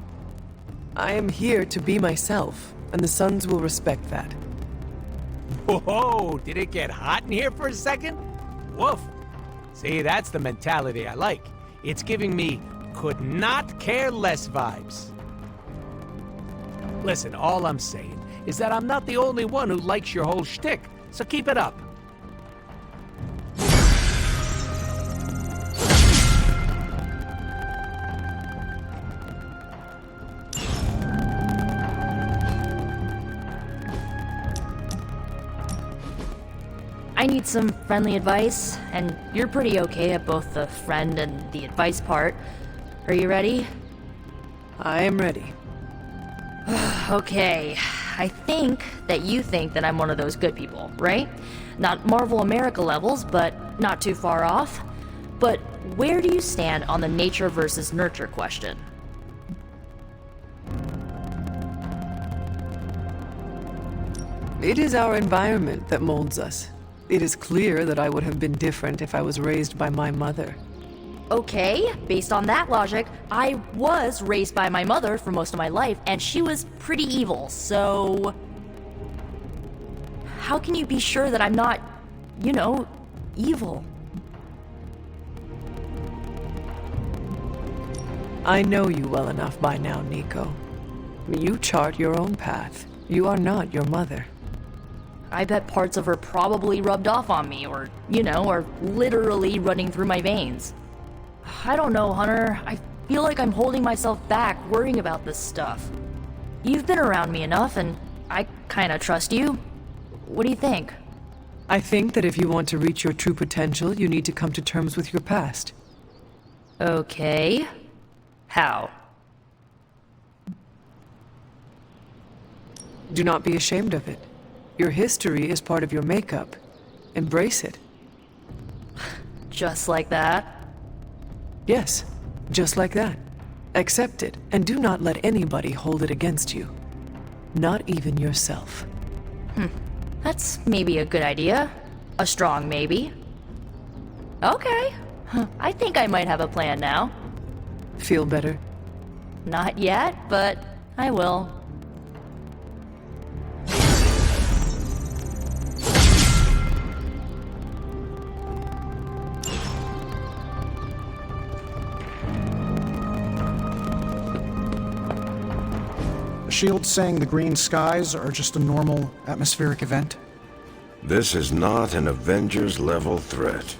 I am here to be myself, and the Suns will respect that. Whoa, did it get hot in here for a second? Woof. See, that's the mentality I like. It's giving me could not care less vibes. Listen, all I'm saying is that I'm not the only one who likes your whole shtick. so keep it up. I need some friendly advice, and you're pretty okay at both the friend and the advice part. Are you ready? I am ready. Okay, I think that you think that I'm one of those good people, right? Not Marvel America levels, but not too far off. But where do you stand on the nature versus nurture question? It is our environment that molds us. It is clear that I would have been different if I was raised by my mother. Okay, based on that logic, I was raised by my mother for most of my life, and she was pretty evil, so... How can you be sure that I'm not, you know, evil? I know you well enough by now, Nico. You chart your own path. You are not your mother. I bet parts of her probably rubbed off on me, or, you know, are literally running through my veins. I don't know, Hunter. I feel like I'm holding myself back, worrying about this stuff. You've been around me enough, and I kinda trust you. What do you think? I think that if you want to reach your true potential, you need to come to terms with your past. Okay. How? Do not be ashamed of it. Your history is part of your makeup. Embrace it. Just like that? Yes, just like that. Accept it, and do not let anybody hold it against you. Not even yourself. That's maybe a good idea. A strong maybe. Okay. I think I might have a plan now. Feel better? Not yet, but I will. Shield saying the green skies are just a normal atmospheric event? This is not an Avengers-level threat.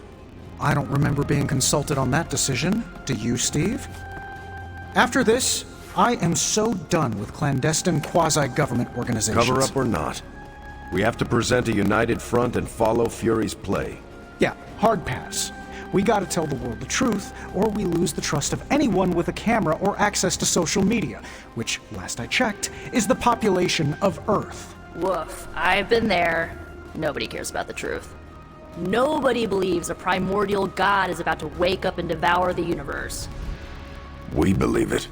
I don't remember being consulted on that decision. Do you, Steve? After this, I am so done with clandestine quasi-government organizations. Cover up or not, we have to present a united front and follow Fury's play. Yeah, hard pass. We gotta tell the world the truth, or we lose the trust of anyone with a camera or access to social media, which, last I checked, is the population of Earth. Woof. I've been there. Nobody cares about the truth. Nobody believes a primordial god is about to wake up and devour the universe. We believe it.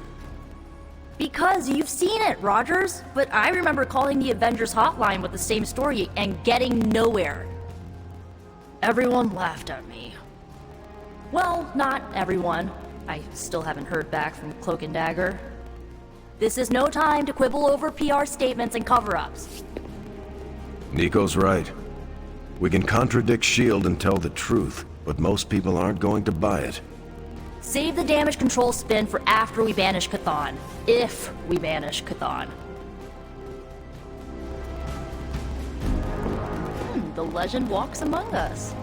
Because you've seen it, Rogers. But I remember calling the Avengers hotline with the same story and getting nowhere. Everyone laughed at me. Well, not everyone. I still haven't heard back from Cloak and Dagger. This is no time to quibble over PR statements and cover-ups. Nico's right. We can contradict S.H.I.E.L.D. and tell the truth, but most people aren't going to buy it. Save the damage control spin for after we banish Chthon. If we banish Chthon. The legend walks among us.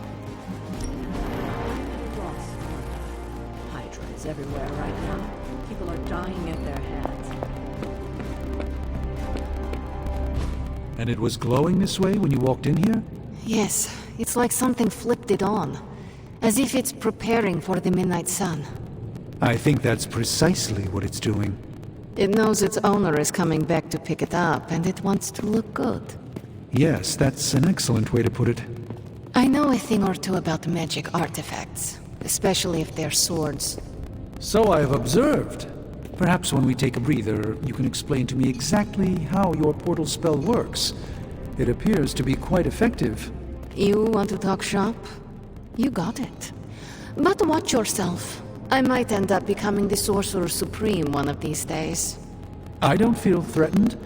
Hydra is everywhere right now. People are dying at their hands. And it was glowing this way when you walked in here? Yes, it's like something flipped it on. As if it's preparing for the midnight sun. I think that's precisely what it's doing. It knows its owner is coming back to pick it up, and it wants to look good. Yes, that's an excellent way to put it. I know a thing or two about magic artifacts, especially if they're swords. So I've observed. Perhaps when we take a breather, you can explain to me exactly how your portal spell works. It appears to be quite effective. You want to talk shop? You got it. But watch yourself. I might end up becoming the Sorcerer Supreme one of these days. I don't feel threatened.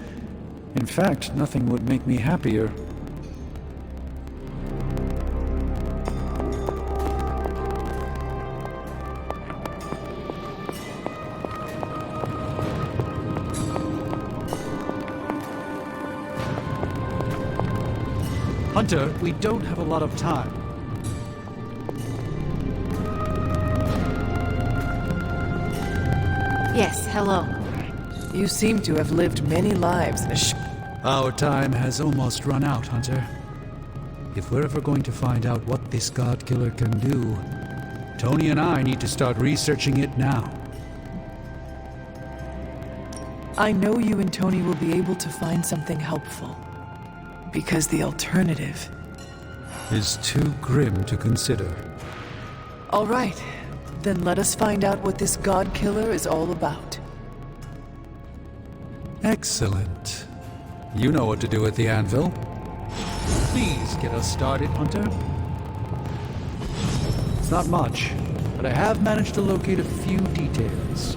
In fact, nothing would make me happier. Hunter, we don't have a lot of time. Yes, hello. You seem to have lived many lives in Our time has almost run out, Hunter. If we're ever going to find out what this God Killer can do, Tony and I need to start researching it now. I know you and Tony will be able to find something helpful. Because the alternative is too grim to consider. All right. Then let us find out what this God Killer is all about. Excellent. You know what to do at the anvil. Please get us started, Hunter. It's not much, but I have managed to locate a few details.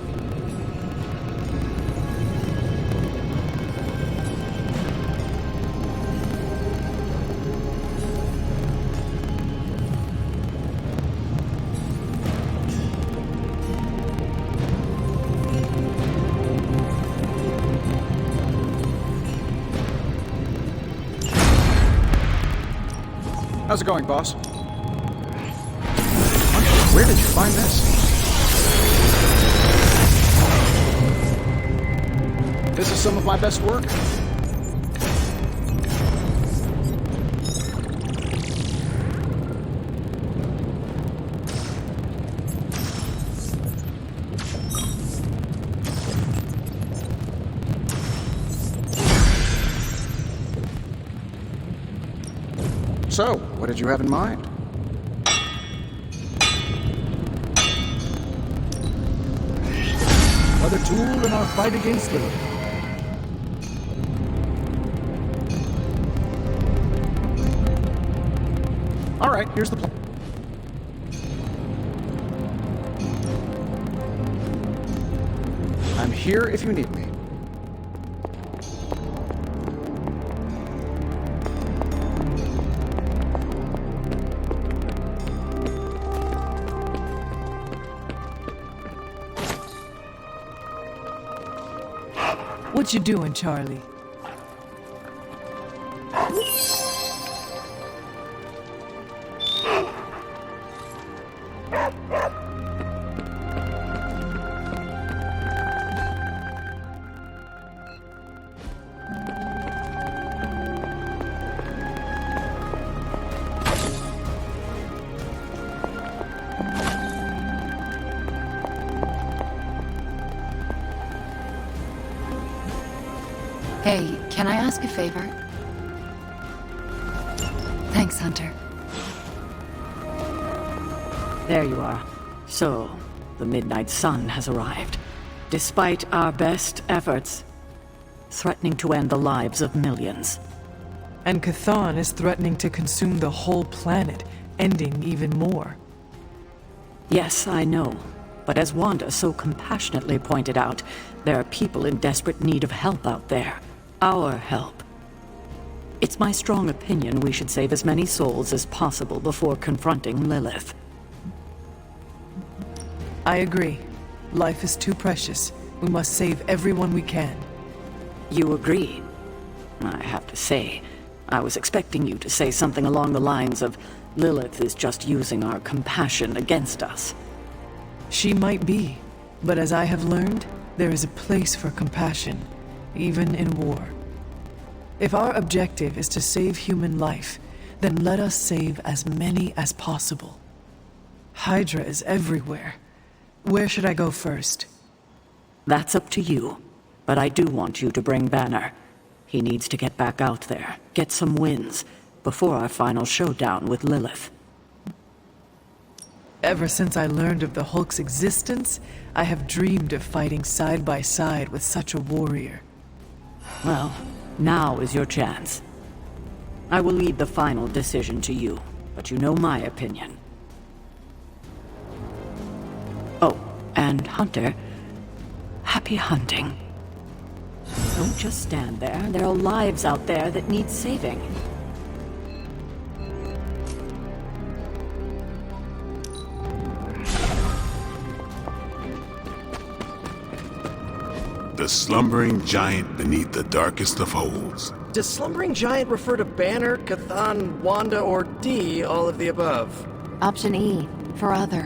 How's it going, boss? Where did you find this? This is some of my best work. So, what did you have in mind? Another tool in our fight against Lilith. All right, here's the plan. I'm here if you need me. What you doing, Charlie? Hey, can I ask a favor? Thanks, Hunter. There you are. So, the Midnight Sun has arrived. Despite our best efforts, threatening to end the lives of millions. And Chthon is threatening to consume the whole planet, ending even more. Yes, I know. But as Wanda so compassionately pointed out, there are people in desperate need of help out there. Our help. It's my strong opinion we should save as many souls as possible before confronting Lilith. I agree. Life is too precious. We must save everyone we can. You agree? I have to say, I was expecting you to say something along the lines of, Lilith is just using our compassion against us. She might be, but as I have learned, there is a place for compassion, even in war. If our objective is to save human life, then let us save as many as possible. Hydra is everywhere. Where should I go first? That's up to you, but I do want you to bring Banner. He needs to get back out there, get some wins, before our final showdown with Lilith. Ever since I learned of the Hulk's existence, I have dreamed of fighting side by side with such a warrior. Well, now is your chance. I will leave the final decision to you, but you know my opinion. Oh, and Hunter, happy hunting. Don't just stand there. There are lives out there that need saving. The slumbering giant beneath the darkest of holes. Does Slumbering Giant refer to Banner, Cathan, Wanda, or D, all of the above? Option E, for other.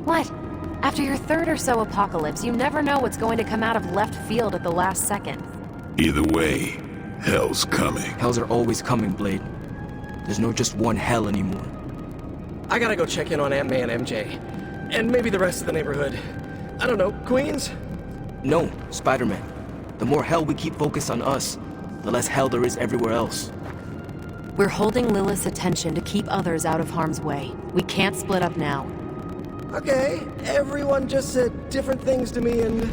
What? After your third or so apocalypse, you never know what's going to come out of left field at the last second. Either way, hell's coming. Hells are always coming, Blade. There's no just one hell anymore. I gotta go check in on Aunt May and MJ. And maybe the rest of the neighborhood. I don't know, Queens? No, Spider-Man. The more hell we keep focused on us, the less hell there is everywhere else. We're holding Lilith's attention to keep others out of harm's way. We can't split up now. Okay, everyone just said different things to me, and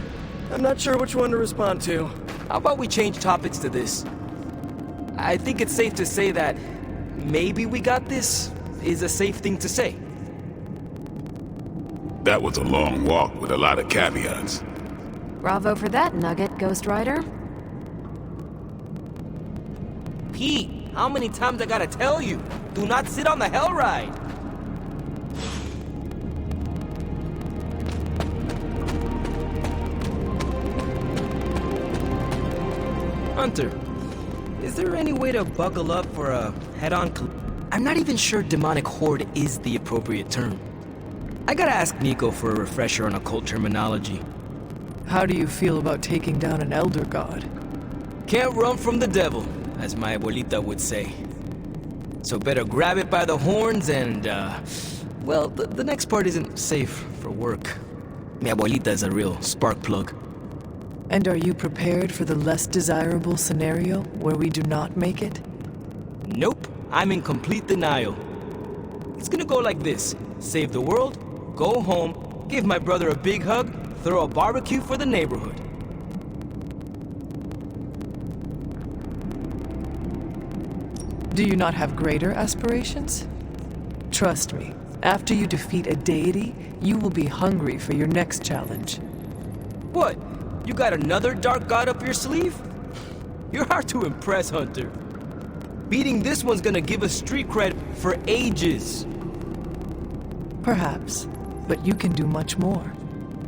I'm not sure which one to respond to. How about we change topics to this? I think it's safe to say that maybe we got this is a safe thing to say. That was a long walk with a lot of caveats. Bravo for that nugget, Ghost Rider. Pete, how many times I gotta tell you? Do not sit on the hell ride! Hunter, is there any way to buckle up for a head-on I'm not even sure demonic horde is the appropriate term. I gotta ask Nico for a refresher on occult terminology. How do you feel about taking down an elder god? Can't run from the devil, as my abuelita would say. So better grab it by the horns and, well, the next part isn't safe for work. Mi abuelita is a real spark plug. And are you prepared for the less desirable scenario where we do not make it? Nope, I'm in complete denial. It's gonna go like this. Save the world, go home, give my brother a big hug, throw a barbecue for the neighborhood. Do you not have greater aspirations? Trust me, after you defeat a deity, you will be hungry for your next challenge. What? You got another dark god up your sleeve? You're hard to impress, Hunter. Beating this one's gonna give us street cred for ages. Perhaps, but you can do much more.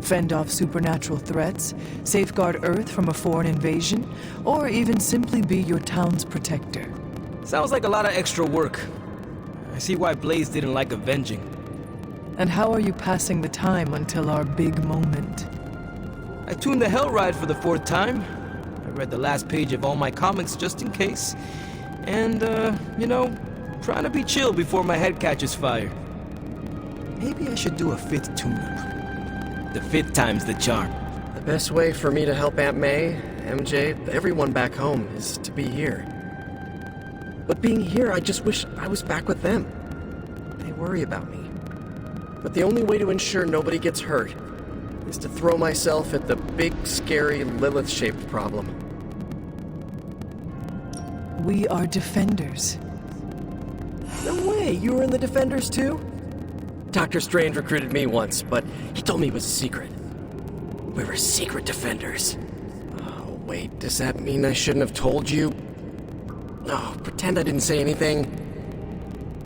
Fend off supernatural threats, safeguard Earth from a foreign invasion, or even simply be your town's protector. Sounds like a lot of extra work. I see why Blaze didn't like avenging. And how are you passing the time until our big moment? I tuned the Hell Ride for the 4th time. I read the last page of all my comics just in case. And, you know, trying to be chill before my head catches fire. Maybe I should do a 5th tune-up. The 5th time's the charm. The best way for me to help Aunt May, MJ, everyone back home is to be here. But being here, I just wish I was back with them. They worry about me. But the only way to ensure nobody gets hurt is to throw myself at the big, scary, Lilith-shaped problem. We are Defenders. No way, you were in the Defenders too? Dr. Strange recruited me once, but he told me it was a secret. We were secret Defenders. Oh, wait, does that mean I shouldn't have told you? Oh, pretend I didn't say anything.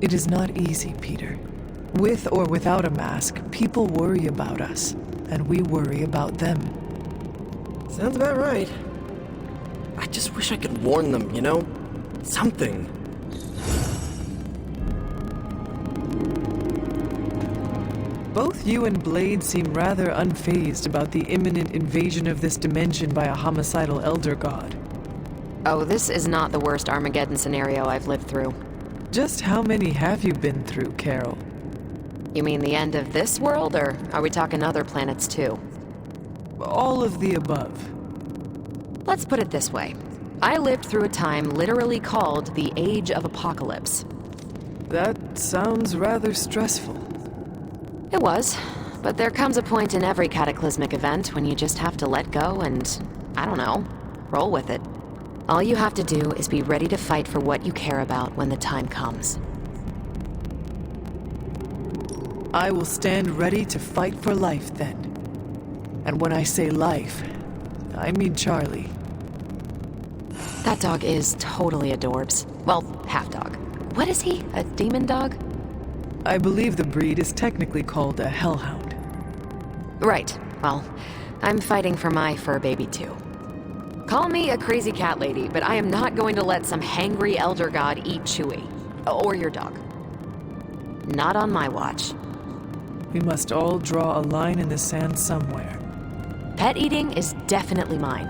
It is not easy, Peter. With or without a mask, people worry about us, and we worry about them. Sounds about right. I just wish I could warn them, you know? Something. Both you and Blade seem rather unfazed about the imminent invasion of this dimension by a homicidal elder god. Oh, this is not the worst Armageddon scenario I've lived through. Just how many have you been through, Carol? You mean the end of this world, or are we talking other planets too? All of the above. Let's put it this way. I lived through a time literally called the Age of Apocalypse. That sounds rather stressful. It was, but there comes a point in every cataclysmic event when you just have to let go and, I don't know, roll with it. All you have to do is be ready to fight for what you care about when the time comes. I will stand ready to fight for life then. And when I say life, I mean Charlie. That dog is totally adorbs. Well, half dog. What is he? A demon dog? I believe the breed is technically called a hellhound. Right. Well, I'm fighting for my fur baby too. Call me a crazy cat lady, but I am not going to let some hangry elder god eat Chewie. Or your dog. Not on my watch. We must all draw a line in the sand somewhere. Pet eating is definitely mine.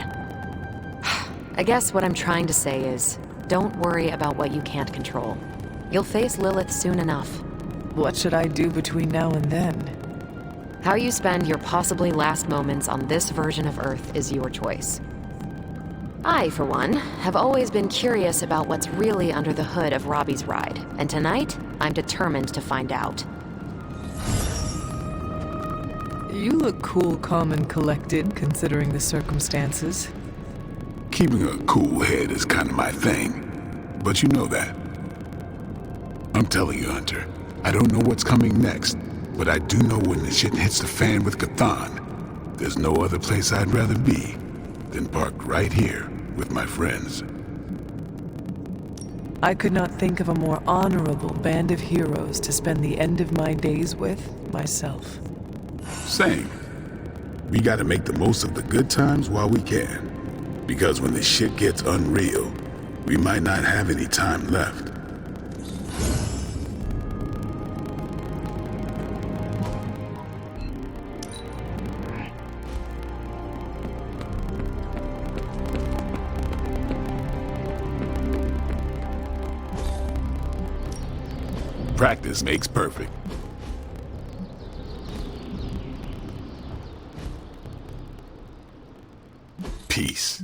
I guess what I'm trying to say is, don't worry about what you can't control. You'll face Lilith soon enough. What should I do between now and then? How you spend your possibly last moments on this version of Earth is your choice. I, for one, have always been curious about what's really under the hood of Robbie's ride, and tonight, I'm determined to find out. You look cool, calm, and collected, considering the circumstances. Keeping a cool head is kind of my thing, but you know that. I'm telling you, Hunter, I don't know what's coming next, but I do know when the shit hits the fan with Cathan, there's no other place I'd rather be than parked right here with my friends. I could not think of a more honorable band of heroes to spend the end of my days with myself. Same. We gotta make the most of the good times while we can. Because when the shit gets unreal, we might not have any time left. Practice makes perfect. Peace.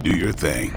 Do your thing.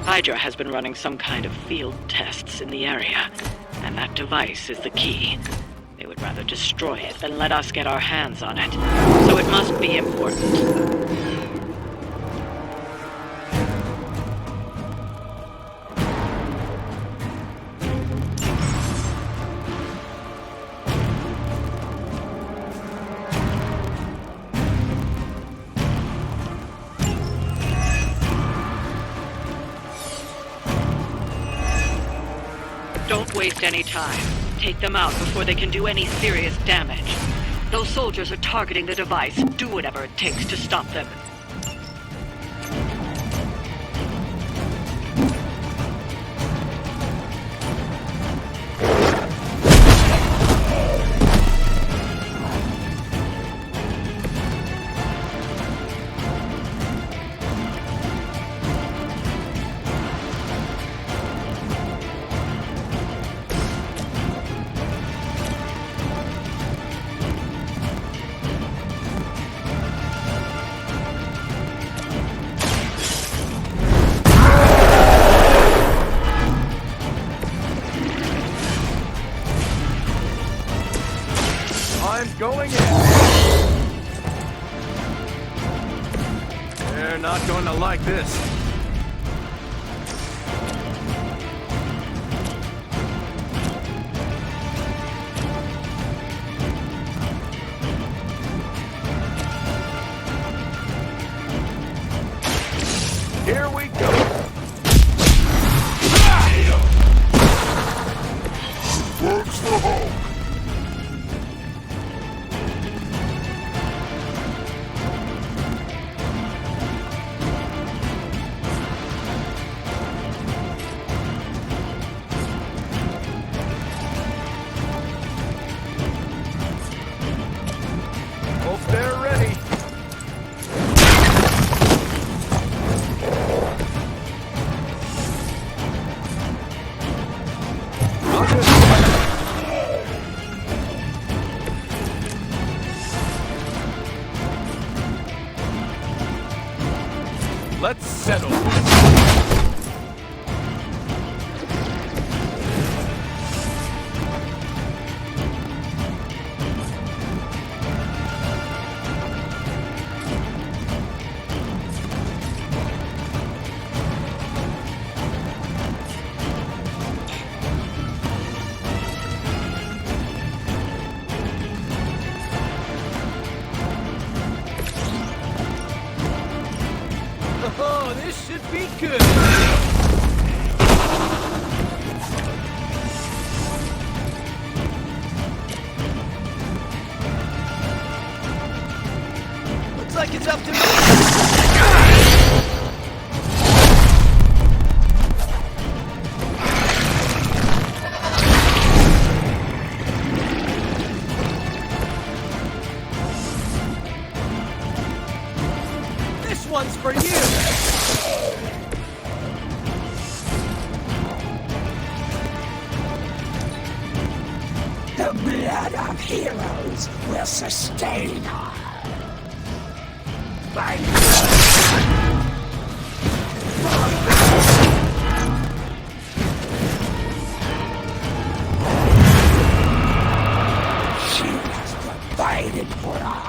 Hydra has been running some kind of field tests in the area, and that device is the key. They would rather destroy it than let us get our hands on it, so it must be important. Don't waste any time. Take them out before they can do any serious damage. Those soldiers are targeting the device. Do whatever it takes to stop them. like this. Here we go. Works the Hulk. Hope they're ready. Let's settle this. Oh, this should be good. Looks like it's up to me. This one's for you. The blood of heroes will sustain us. She has provided for us.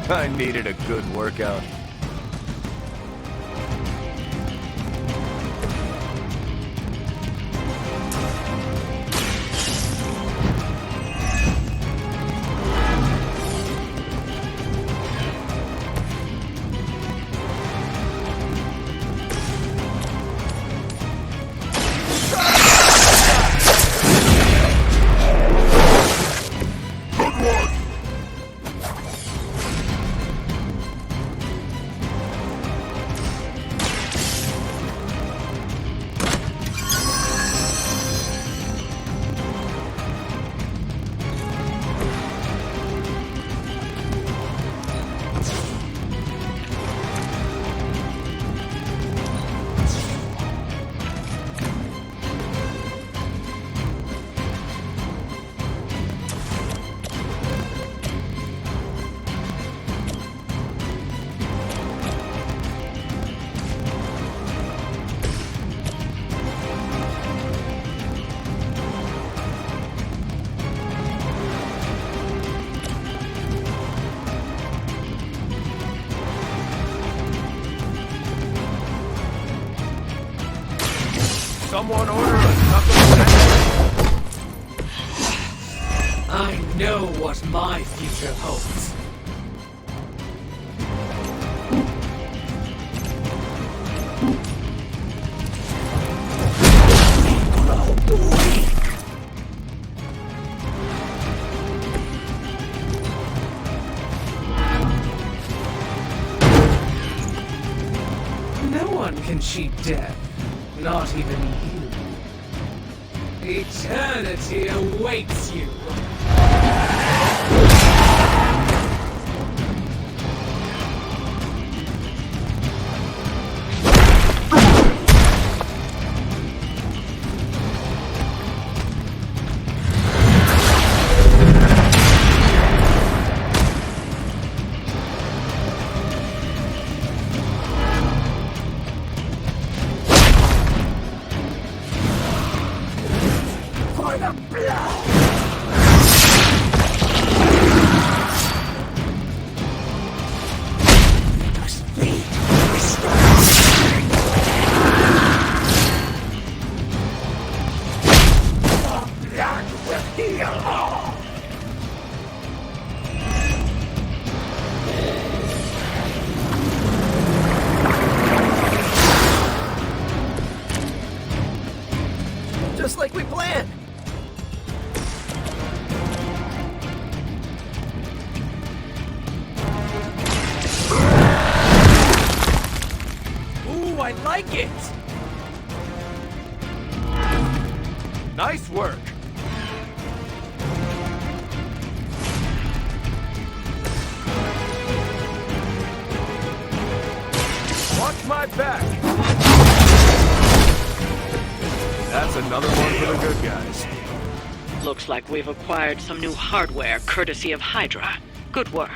I needed a good workout. Someone order a knuckle sandwich. I know what my future holds. No one can cheat death, not even you. Eternity awaits you. Just like we planned! Ooh, I like it! Nice work! Watch my back! That's another one for the good guys. Looks like we've acquired some new hardware courtesy of Hydra. Good work.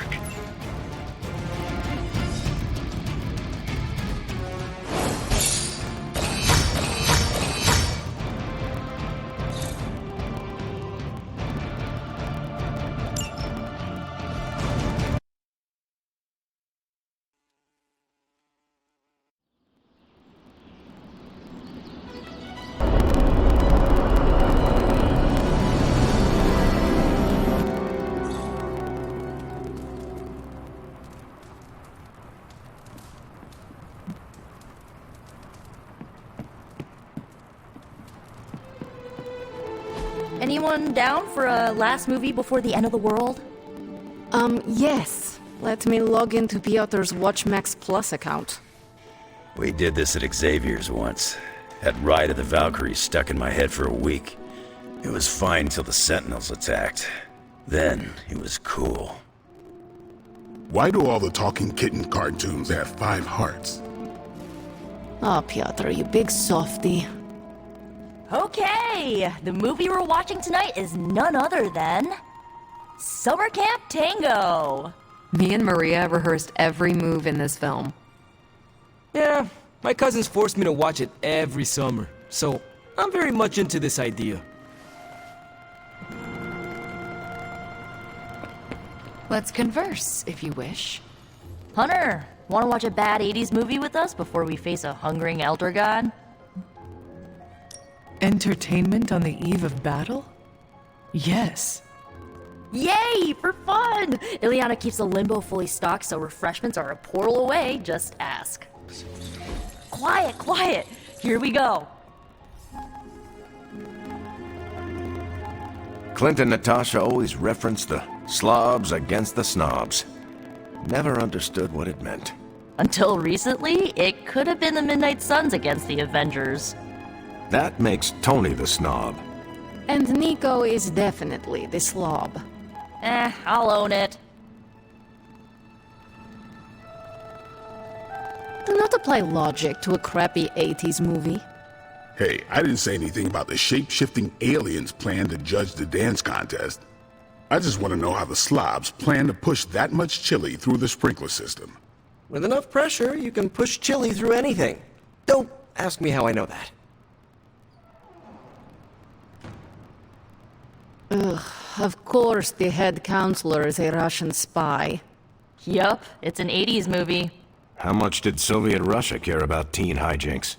Anyone down for a last movie before the end of the world? Yes. Let me log into Piotr's WatchMax Plus account. We did this at Xavier's once. That Ride of the Valkyries stuck in my head for a week. It was fine till the Sentinels attacked. Then it was cool. Why do all the talking kitten cartoons have 5 hearts? Oh, Piotr, you big softy. Okay, the movie we're watching tonight is none other than Summer Camp Tango. Me and Maria rehearsed every move in this film. Yeah, my cousins forced me to watch it every summer, so I'm very much into this idea. Let's converse, if you wish. Hunter, want to watch a bad 80s movie with us before we face a hungering elder god? Entertainment on the eve of battle? Yes. Yay, for fun! Ileana keeps the limbo fully stocked, so refreshments are a portal away. Just ask. Quiet, quiet! Here we go. Clint and Natasha always referenced the slobs against the snobs. Never understood what it meant. Until recently, it could have been the Midnight Suns against the Avengers. That makes Tony the snob. And Nico is definitely the slob. I'll own it. Do not apply logic to a crappy 80s movie. Hey, I didn't say anything about the shape-shifting aliens' plan to judge the dance contest. I just want to know how the slobs plan to push that much chili through the sprinkler system. With enough pressure, you can push chili through anything. Don't ask me how I know that. Ugh, of course the head counselor is a Russian spy. Yup, it's an 80s movie. How much did Soviet Russia care about teen hijinks?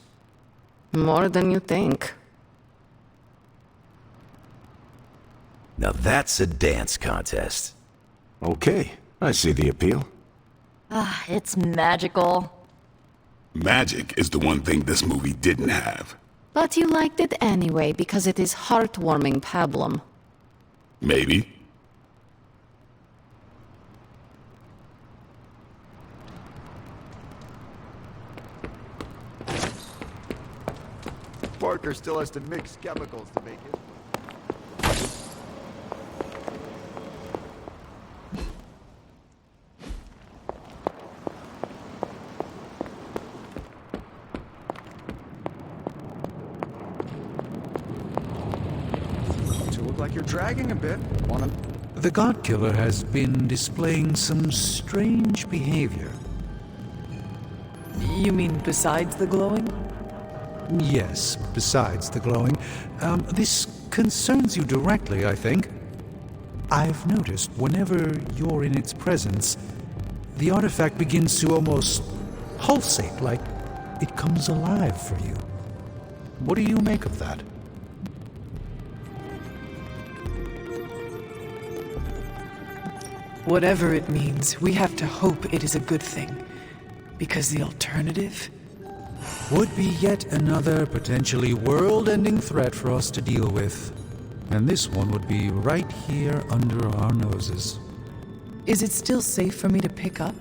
More than you think. Now that's a dance contest. Okay, I see the appeal. It's magical. Magic is the one thing this movie didn't have. But you liked it anyway because it is heartwarming pablum. Maybe. Parker still has to mix chemicals to make it. To look like you're dragging a bit. Wanna... The God Killer has been displaying some strange behavior. You mean besides the glowing? Yes, besides the glowing. This concerns you directly, I think. I've noticed whenever you're in its presence, the artifact begins to almost pulsate, like it comes alive for you. What do you make of that? Whatever it means, we have to hope it is a good thing. Because the alternative would be yet another potentially world-ending threat for us to deal with. And this one would be right here under our noses. Is it still safe for me to pick up?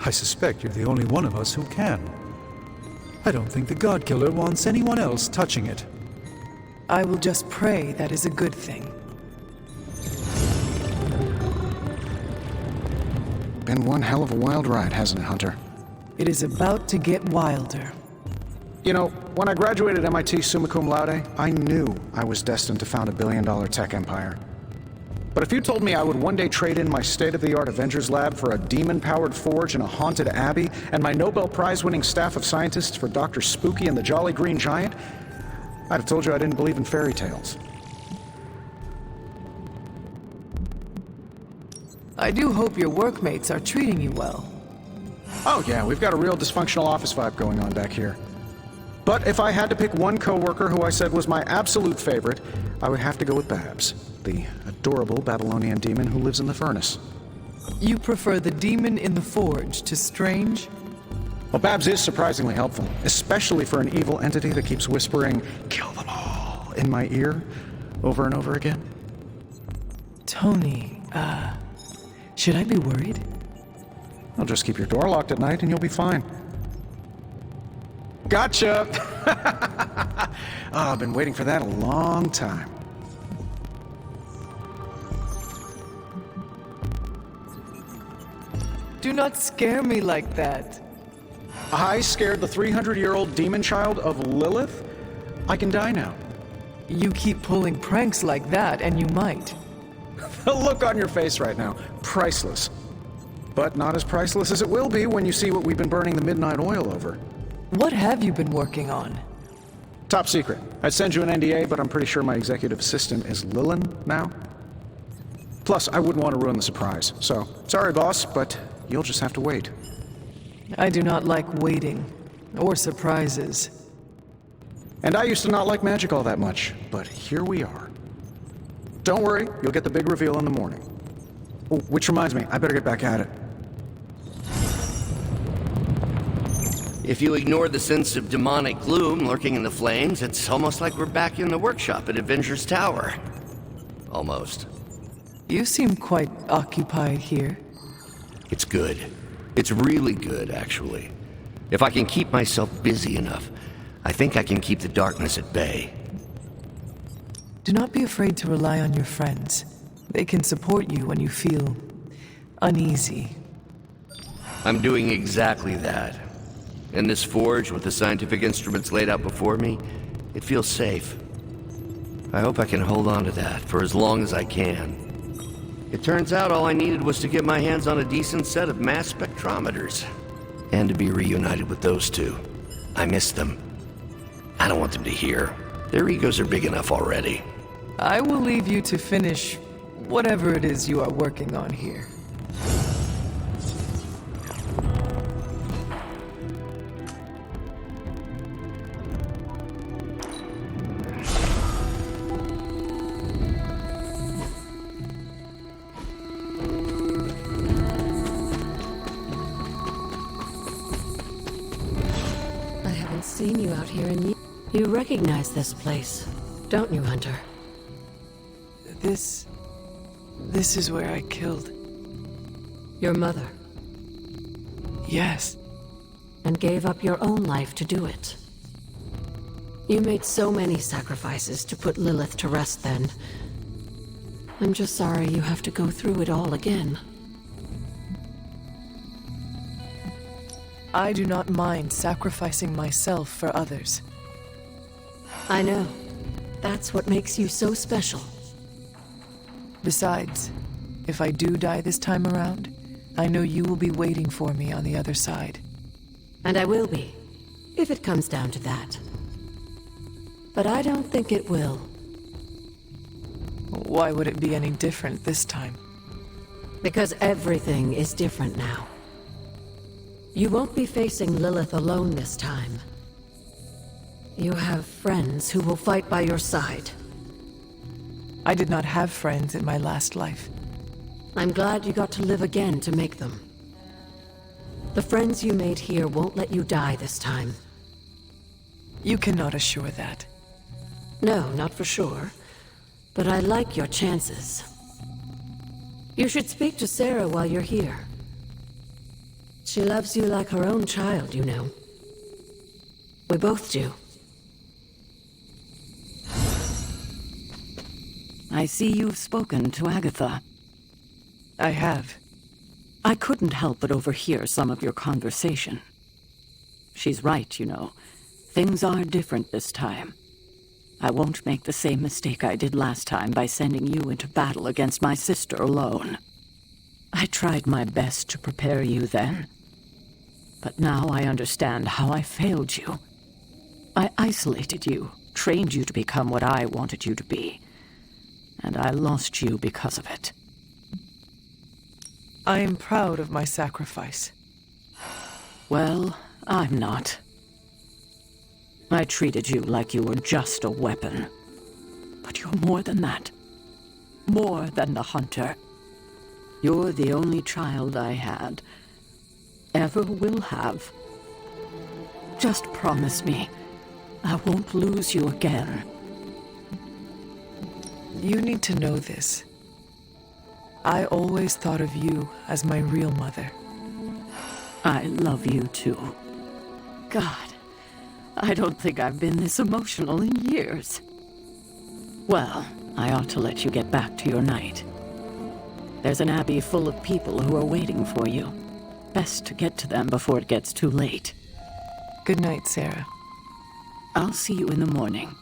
I suspect you're the only one of us who can. I don't think the God-Killer wants anyone else touching it. I will just pray that is a good thing. Been one hell of a wild ride, hasn't it, Hunter? It is about to get wilder. You know, when I graduated MIT summa cum laude, I knew I was destined to found a billion-dollar tech empire. But if you told me I would one day trade in my state-of-the-art Avengers lab for a demon-powered forge in a haunted abbey, and my Nobel Prize-winning staff of scientists for Dr. Spooky and the Jolly Green Giant, I'd have told you I didn't believe in fairy tales. I do hope your workmates are treating you well. Oh yeah, we've got a real dysfunctional office vibe going on back here. But if I had to pick one coworker who I said was my absolute favorite, I would have to go with Babs, the adorable Babylonian demon who lives in the furnace. You prefer the demon in the forge to Strange? Well, Babs is surprisingly helpful, especially for an evil entity that keeps whispering, "Kill them all," in my ear, over and over again. Tony, should I be worried? I'll just keep your door locked at night and you'll be fine. Gotcha! I've been waiting for that a long time. Do not scare me like that. I scared the 300-year-old demon child of Lilith? I can die now. You keep pulling pranks like that, and you might. The look on your face right now, priceless. But not as priceless as it will be when you see what we've been burning the midnight oil over. What have you been working on? Top secret. I'd send you an NDA, but I'm pretty sure my executive assistant is Lillian now. Plus, I wouldn't want to ruin the surprise. So, sorry boss, but you'll just have to wait. I do not like waiting, or surprises. And I used to not like magic all that much, but here we are. Don't worry, you'll get the big reveal in the morning. Oh, which reminds me, I better get back at it. If you ignore the sense of demonic gloom lurking in the flames, it's almost like we're back in the workshop at Avengers Tower. Almost. You seem quite occupied here. It's good. It's really good, actually. If I can keep myself busy enough, I think I can keep the darkness at bay. Do not be afraid to rely on your friends. They can support you when you feel uneasy. I'm doing exactly that. In this forge, with the scientific instruments laid out before me, it feels safe. I hope I can hold on to that for as long as I can. It turns out all I needed was to get my hands on a decent set of mass spectrometers. And to be reunited with those two. I miss them. I don't want them to hear. Their egos are big enough already. I will leave you to finish whatever it is you are working on here. Seen you out here and you recognize this place, don't you, Hunter? This is where I killed your mother. Yes. And gave up your own life to do it. You made so many sacrifices to put Lilith to rest then. I'm just sorry you have to go through it all again. I do not mind sacrificing myself for others. I know. That's what makes you so special. Besides, if I do die this time around, I know you will be waiting for me on the other side. And I will be, if it comes down to that. But I don't think it will. Why would it be any different this time? Because everything is different now. You won't be facing Lilith alone this time. You have friends who will fight by your side. I did not have friends in my last life. I'm glad you got to live again to make them. The friends you made here won't let you die this time. You cannot assure that. No, not for sure. But I like your chances. You should speak to Sarah while you're here. She loves you like her own child, you know. We both do. I see you've spoken to Agatha. I have. I couldn't help but overhear some of your conversation. She's right, you know. Things are different this time. I won't make the same mistake I did last time by sending you into battle against my sister alone. I tried my best to prepare you then. But now I understand how I failed you. I isolated you, trained you to become what I wanted you to be. And I lost you because of it. I am proud of my sacrifice. Well, I'm not. I treated you like you were just a weapon. But you're more than that. More than the hunter. You're the only child I had. Ever will have. Just promise me, I won't lose you again. You need to know this. I always thought of you as my real mother. I love you too. God, I don't think I've been this emotional in years. Well, I ought to let you get back to your night. There's an abbey full of people who are waiting for you. Best to get to them before it gets too late. Good night, Sarah. I'll see you in the morning.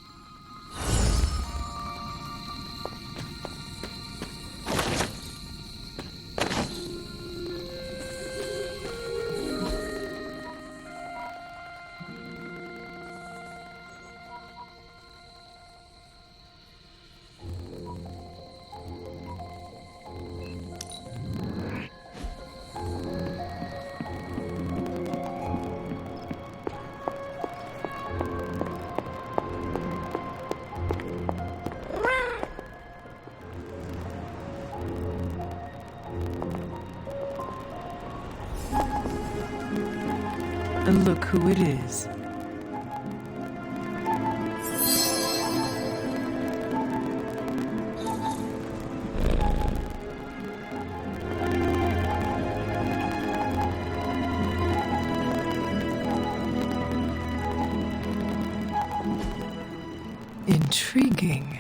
And look who it is. Intriguing.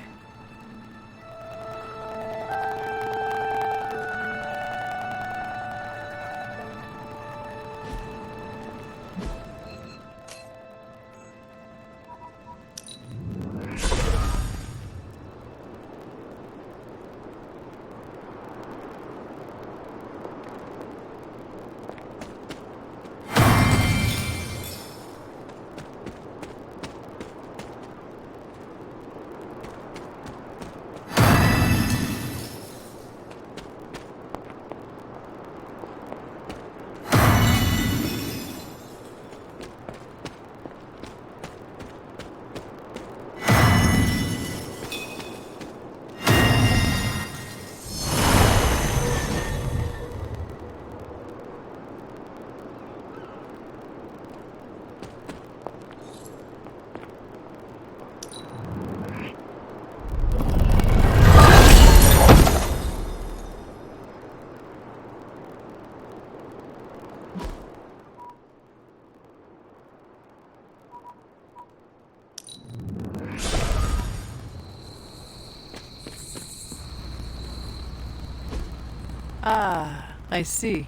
Ah, I see.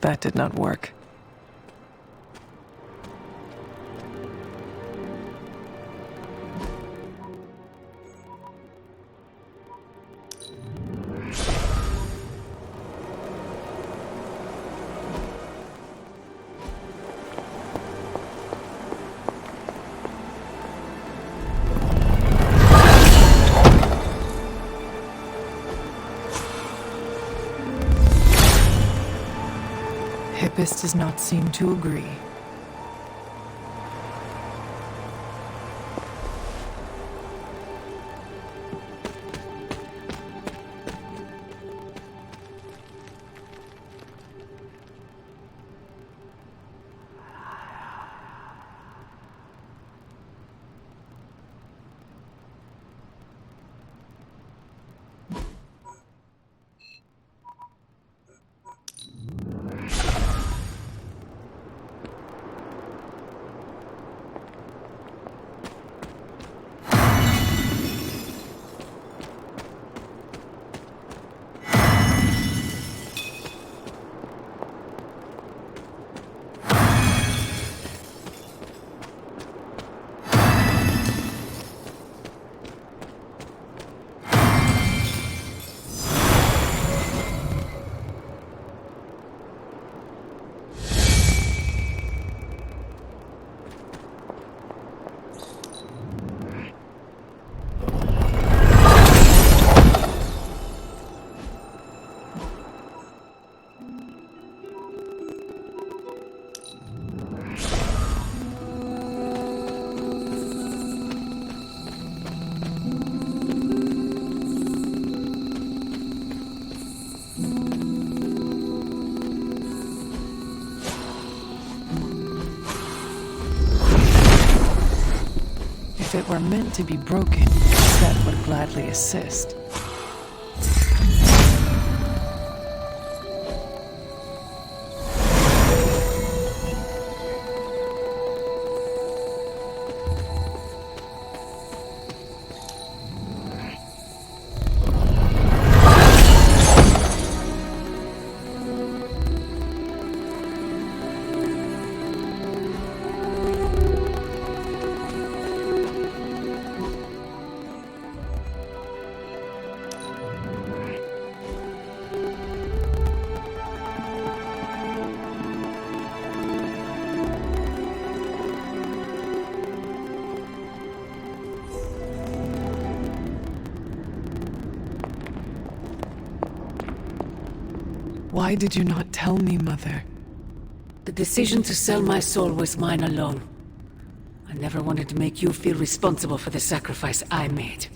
That did not work. Hippus does not seem to agree. If it were meant to be broken, Seth would gladly assist. Why did you not tell me, Mother? The decision to sell my soul was mine alone. I never wanted to make you feel responsible for the sacrifice I made.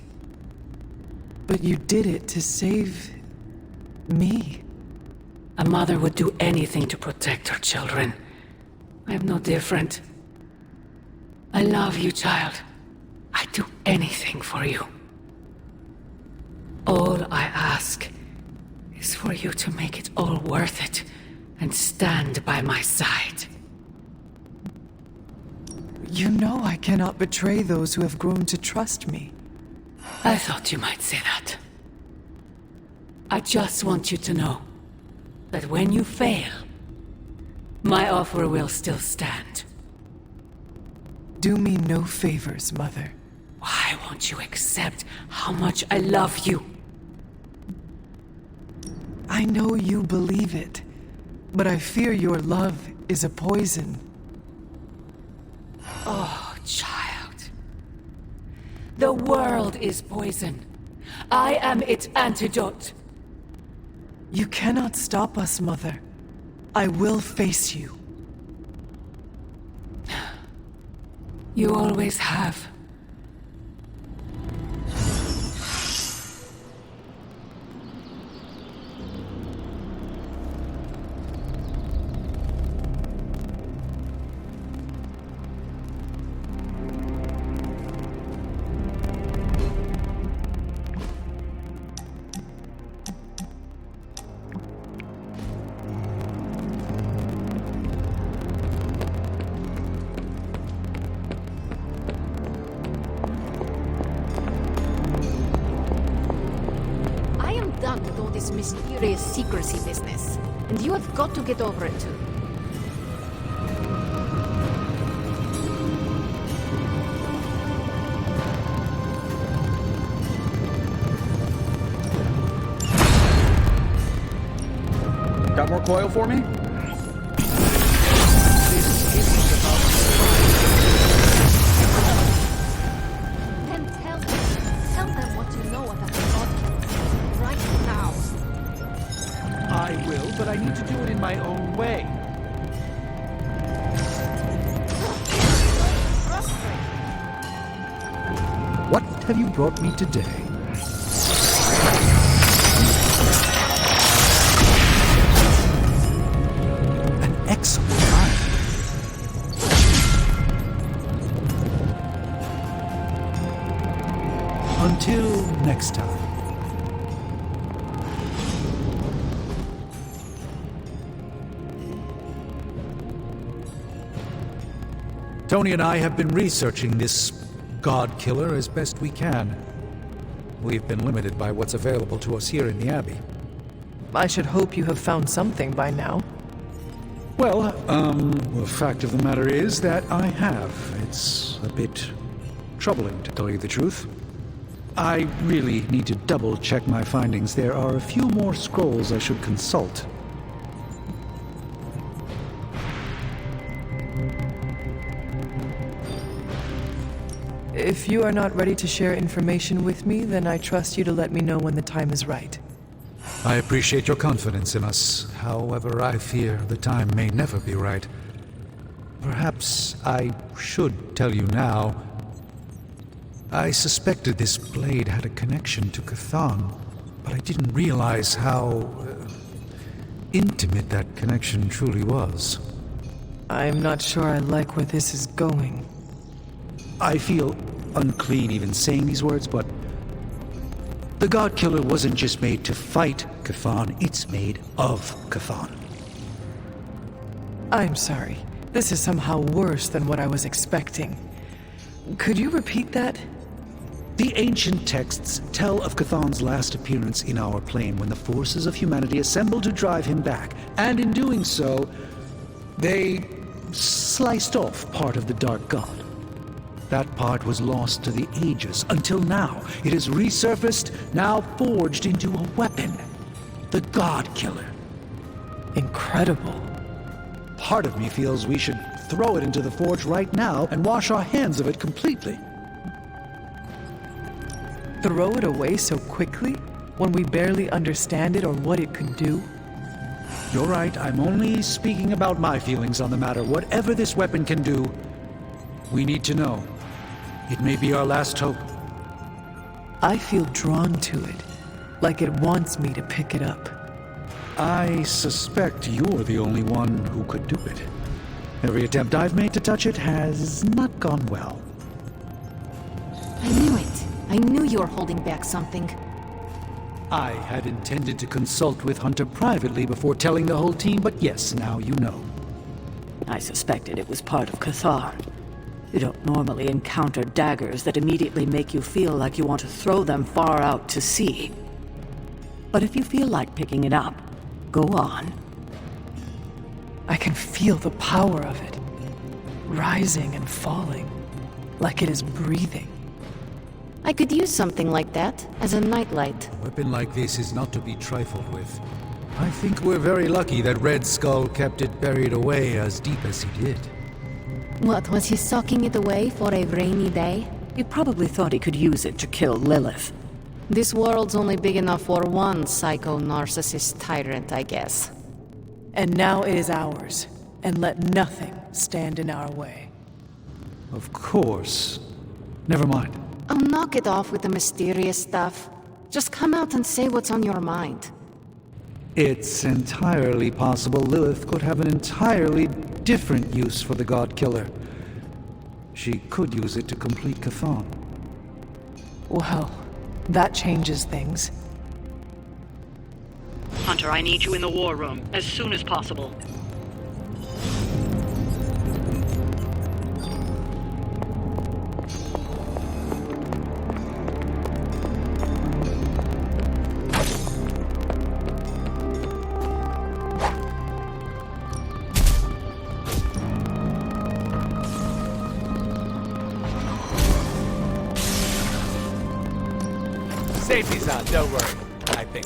But you did it to save me. A mother would do anything to protect her children. I am no different. I love you, child. I'd do anything for you. All I ask is for you to make it all worth it and stand by my side. You know I cannot betray those who have grown to trust me. I thought you might say that. I just want you to know that when you fail, my offer will still stand. Do me no favors, Mother. Why won't you accept how much I love you? I know you believe it, but I fear your love is a poison. Oh, child. The world is poison. I am its antidote. You cannot stop us, Mother. I will face you. You always have. Done with all this mysterious secrecy business, and you have got to get over it too. Got more coil for me? Then tell them what you know about the God Killer right now. I will, but I need to do it in my own way. What have you brought me today? An excellent find. Until next time. Tony and I have been researching this God Killer as best we can. We've been limited by what's available to us here in the Abbey. I should hope you have found something by now. Well, the fact of the matter is that I have. It's a bit troubling, to tell you the truth. I really need to double-check my findings. There are a few more scrolls I should consult. If you are not ready to share information with me, then I trust you to let me know when the time is right. I appreciate your confidence in us. However, I fear the time may never be right. Perhaps I should tell you now. I suspected this blade had a connection to Chthon, but I didn't realize how intimate that connection truly was. I'm not sure I like where this is going. I feel unclean even saying these words, but the God Killer wasn't just made to fight Chthon, it's made of Chthon. I'm sorry. This is somehow worse than what I was expecting. Could you repeat that? The ancient texts tell of Chthon's last appearance in our plane when the forces of humanity assembled to drive him back, and in doing so, they sliced off part of the Dark God. That part was lost to the ages, until now. It has resurfaced, now forged into a weapon. The God Killer. Incredible. Part of me feels we should throw it into the forge right now and wash our hands of it completely. Throw it away so quickly, when we barely understand it or what it could do? You're right, I'm only speaking about my feelings on the matter. Whatever this weapon can do, we need to know. It may be our last hope. I feel drawn to it, like it wants me to pick it up. I suspect you're the only one who could do it. Every attempt I've made to touch it has not gone well. I knew it. I knew you were holding back something. I had intended to consult with Hunter privately before telling the whole team, but yes, now you know. I suspected it was part of Chthon. You don't normally encounter daggers that immediately make you feel like you want to throw them far out to sea. But if you feel like picking it up, go on. I can feel the power of it, rising and falling, like it is breathing. I could use something like that as a nightlight. A weapon like this is not to be trifled with. I think we're very lucky that Red Skull kept it buried away as deep as he did. What, was he socking it away for a rainy day? He probably thought he could use it to kill Lilith. This world's only big enough for one psycho-narcissist tyrant, I guess. And now it is ours, and let nothing stand in our way. Of course. Never mind. Oh, knock it off with the mysterious stuff. Just come out and say what's on your mind. It's entirely possible Lilith could have an entirely different use for the God Killer. She could use it to complete Chthon. Well, that changes things. Hunter, I need you in the war room as soon as possible. Safety's on, don't worry. I think.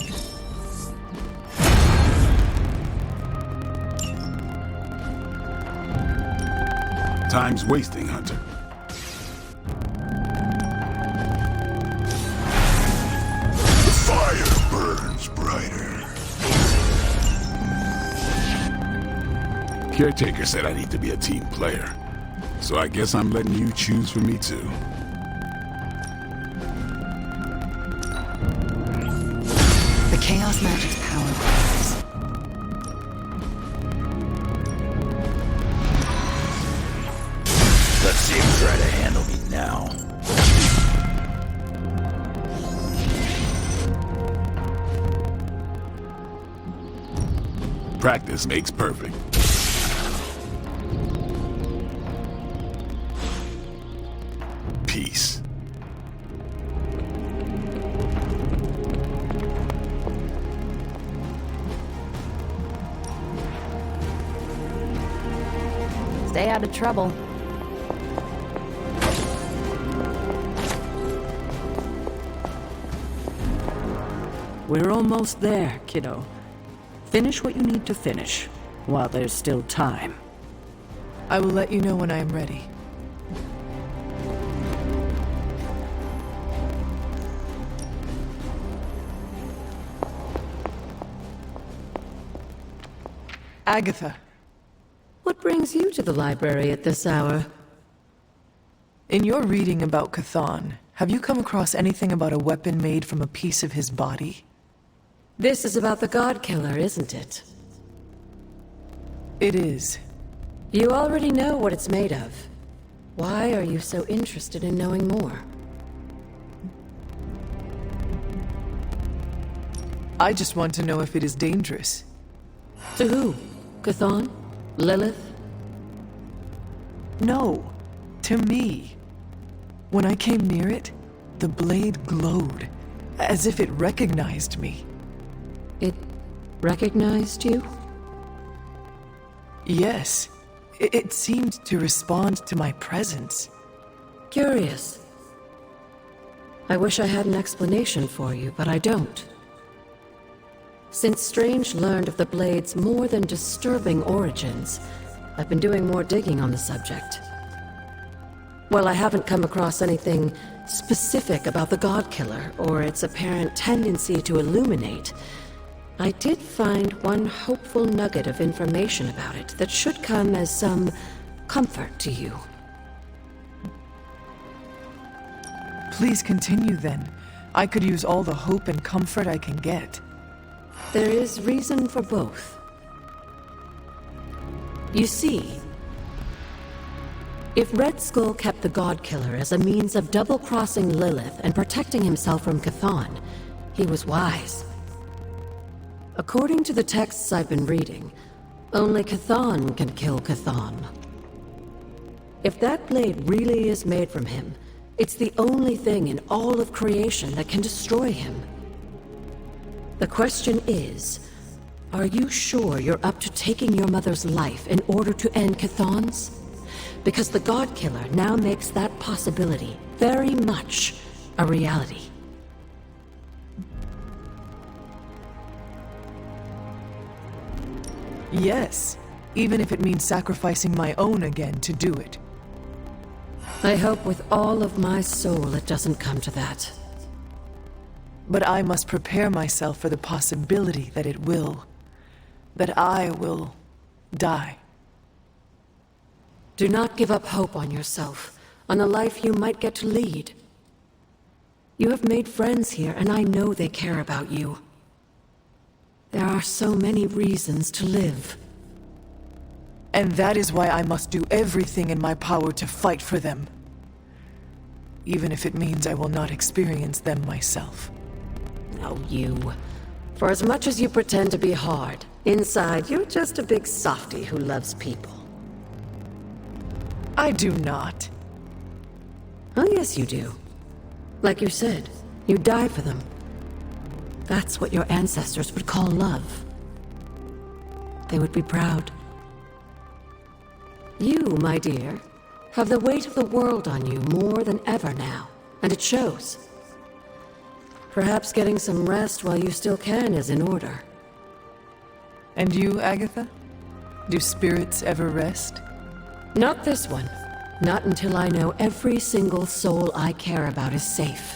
Time's wasting, Hunter. The fire burns brighter. Caretaker said I need to be a team player, so I guess I'm letting you choose for me too. The Chaos Magic's power grows. Let's see him try to handle me now. Practice makes perfect. Peace. Stay out of trouble. We're almost there, kiddo. Finish what you need to finish, while there's still time. I will let you know when I am ready. Agatha. What brings you to the library at this hour? In your reading about Chthon, have you come across anything about a weapon made from a piece of his body? This is about the God Killer, isn't it? It is. You already know what it's made of. Why are you so interested in knowing more? I just want to know if it is dangerous. To who? Chthon? Lilith? No, to me. When I came near it, the blade glowed, as if it recognized me. It recognized you? Yes. It seemed to respond to my presence. Curious. I wish I had an explanation for you, but I don't. Since Strange learned of the Blade's more than disturbing origins, I've been doing more digging on the subject. While I haven't come across anything specific about the God Killer or its apparent tendency to illuminate, I did find one hopeful nugget of information about it that should come as some comfort to you. Please continue then. I could use all the hope and comfort I can get. There is reason for both. You see, if Red Skull kept the God Killer as a means of double-crossing Lilith and protecting himself from Chthon, he was wise. According to the texts I've been reading, only Chthon can kill Chthon. If that blade really is made from him, it's the only thing in all of creation that can destroy him. The question is, are you sure you're up to taking your mother's life in order to end Chthon's? Because the God Killer now makes that possibility very much a reality. Yes, even if it means sacrificing my own again to do it. I hope with all of my soul it doesn't come to that. But I must prepare myself for the possibility that it will. That I will die. Do not give up hope on yourself, on the life you might get to lead. You have made friends here, and I know they care about you. There are so many reasons to live. And that is why I must do everything in my power to fight for them. Even if it means I will not experience them myself. Oh, you. For as much as you pretend to be hard, inside you're just a big softy who loves people. I do not. Oh, yes, you do. Like you said, you die for them. That's what your ancestors would call love. They would be proud. You, my dear, have the weight of the world on you more than ever now, and it shows. Perhaps getting some rest while you still can is in order. And you, Agatha? Do spirits ever rest? Not this one. Not until I know every single soul I care about is safe.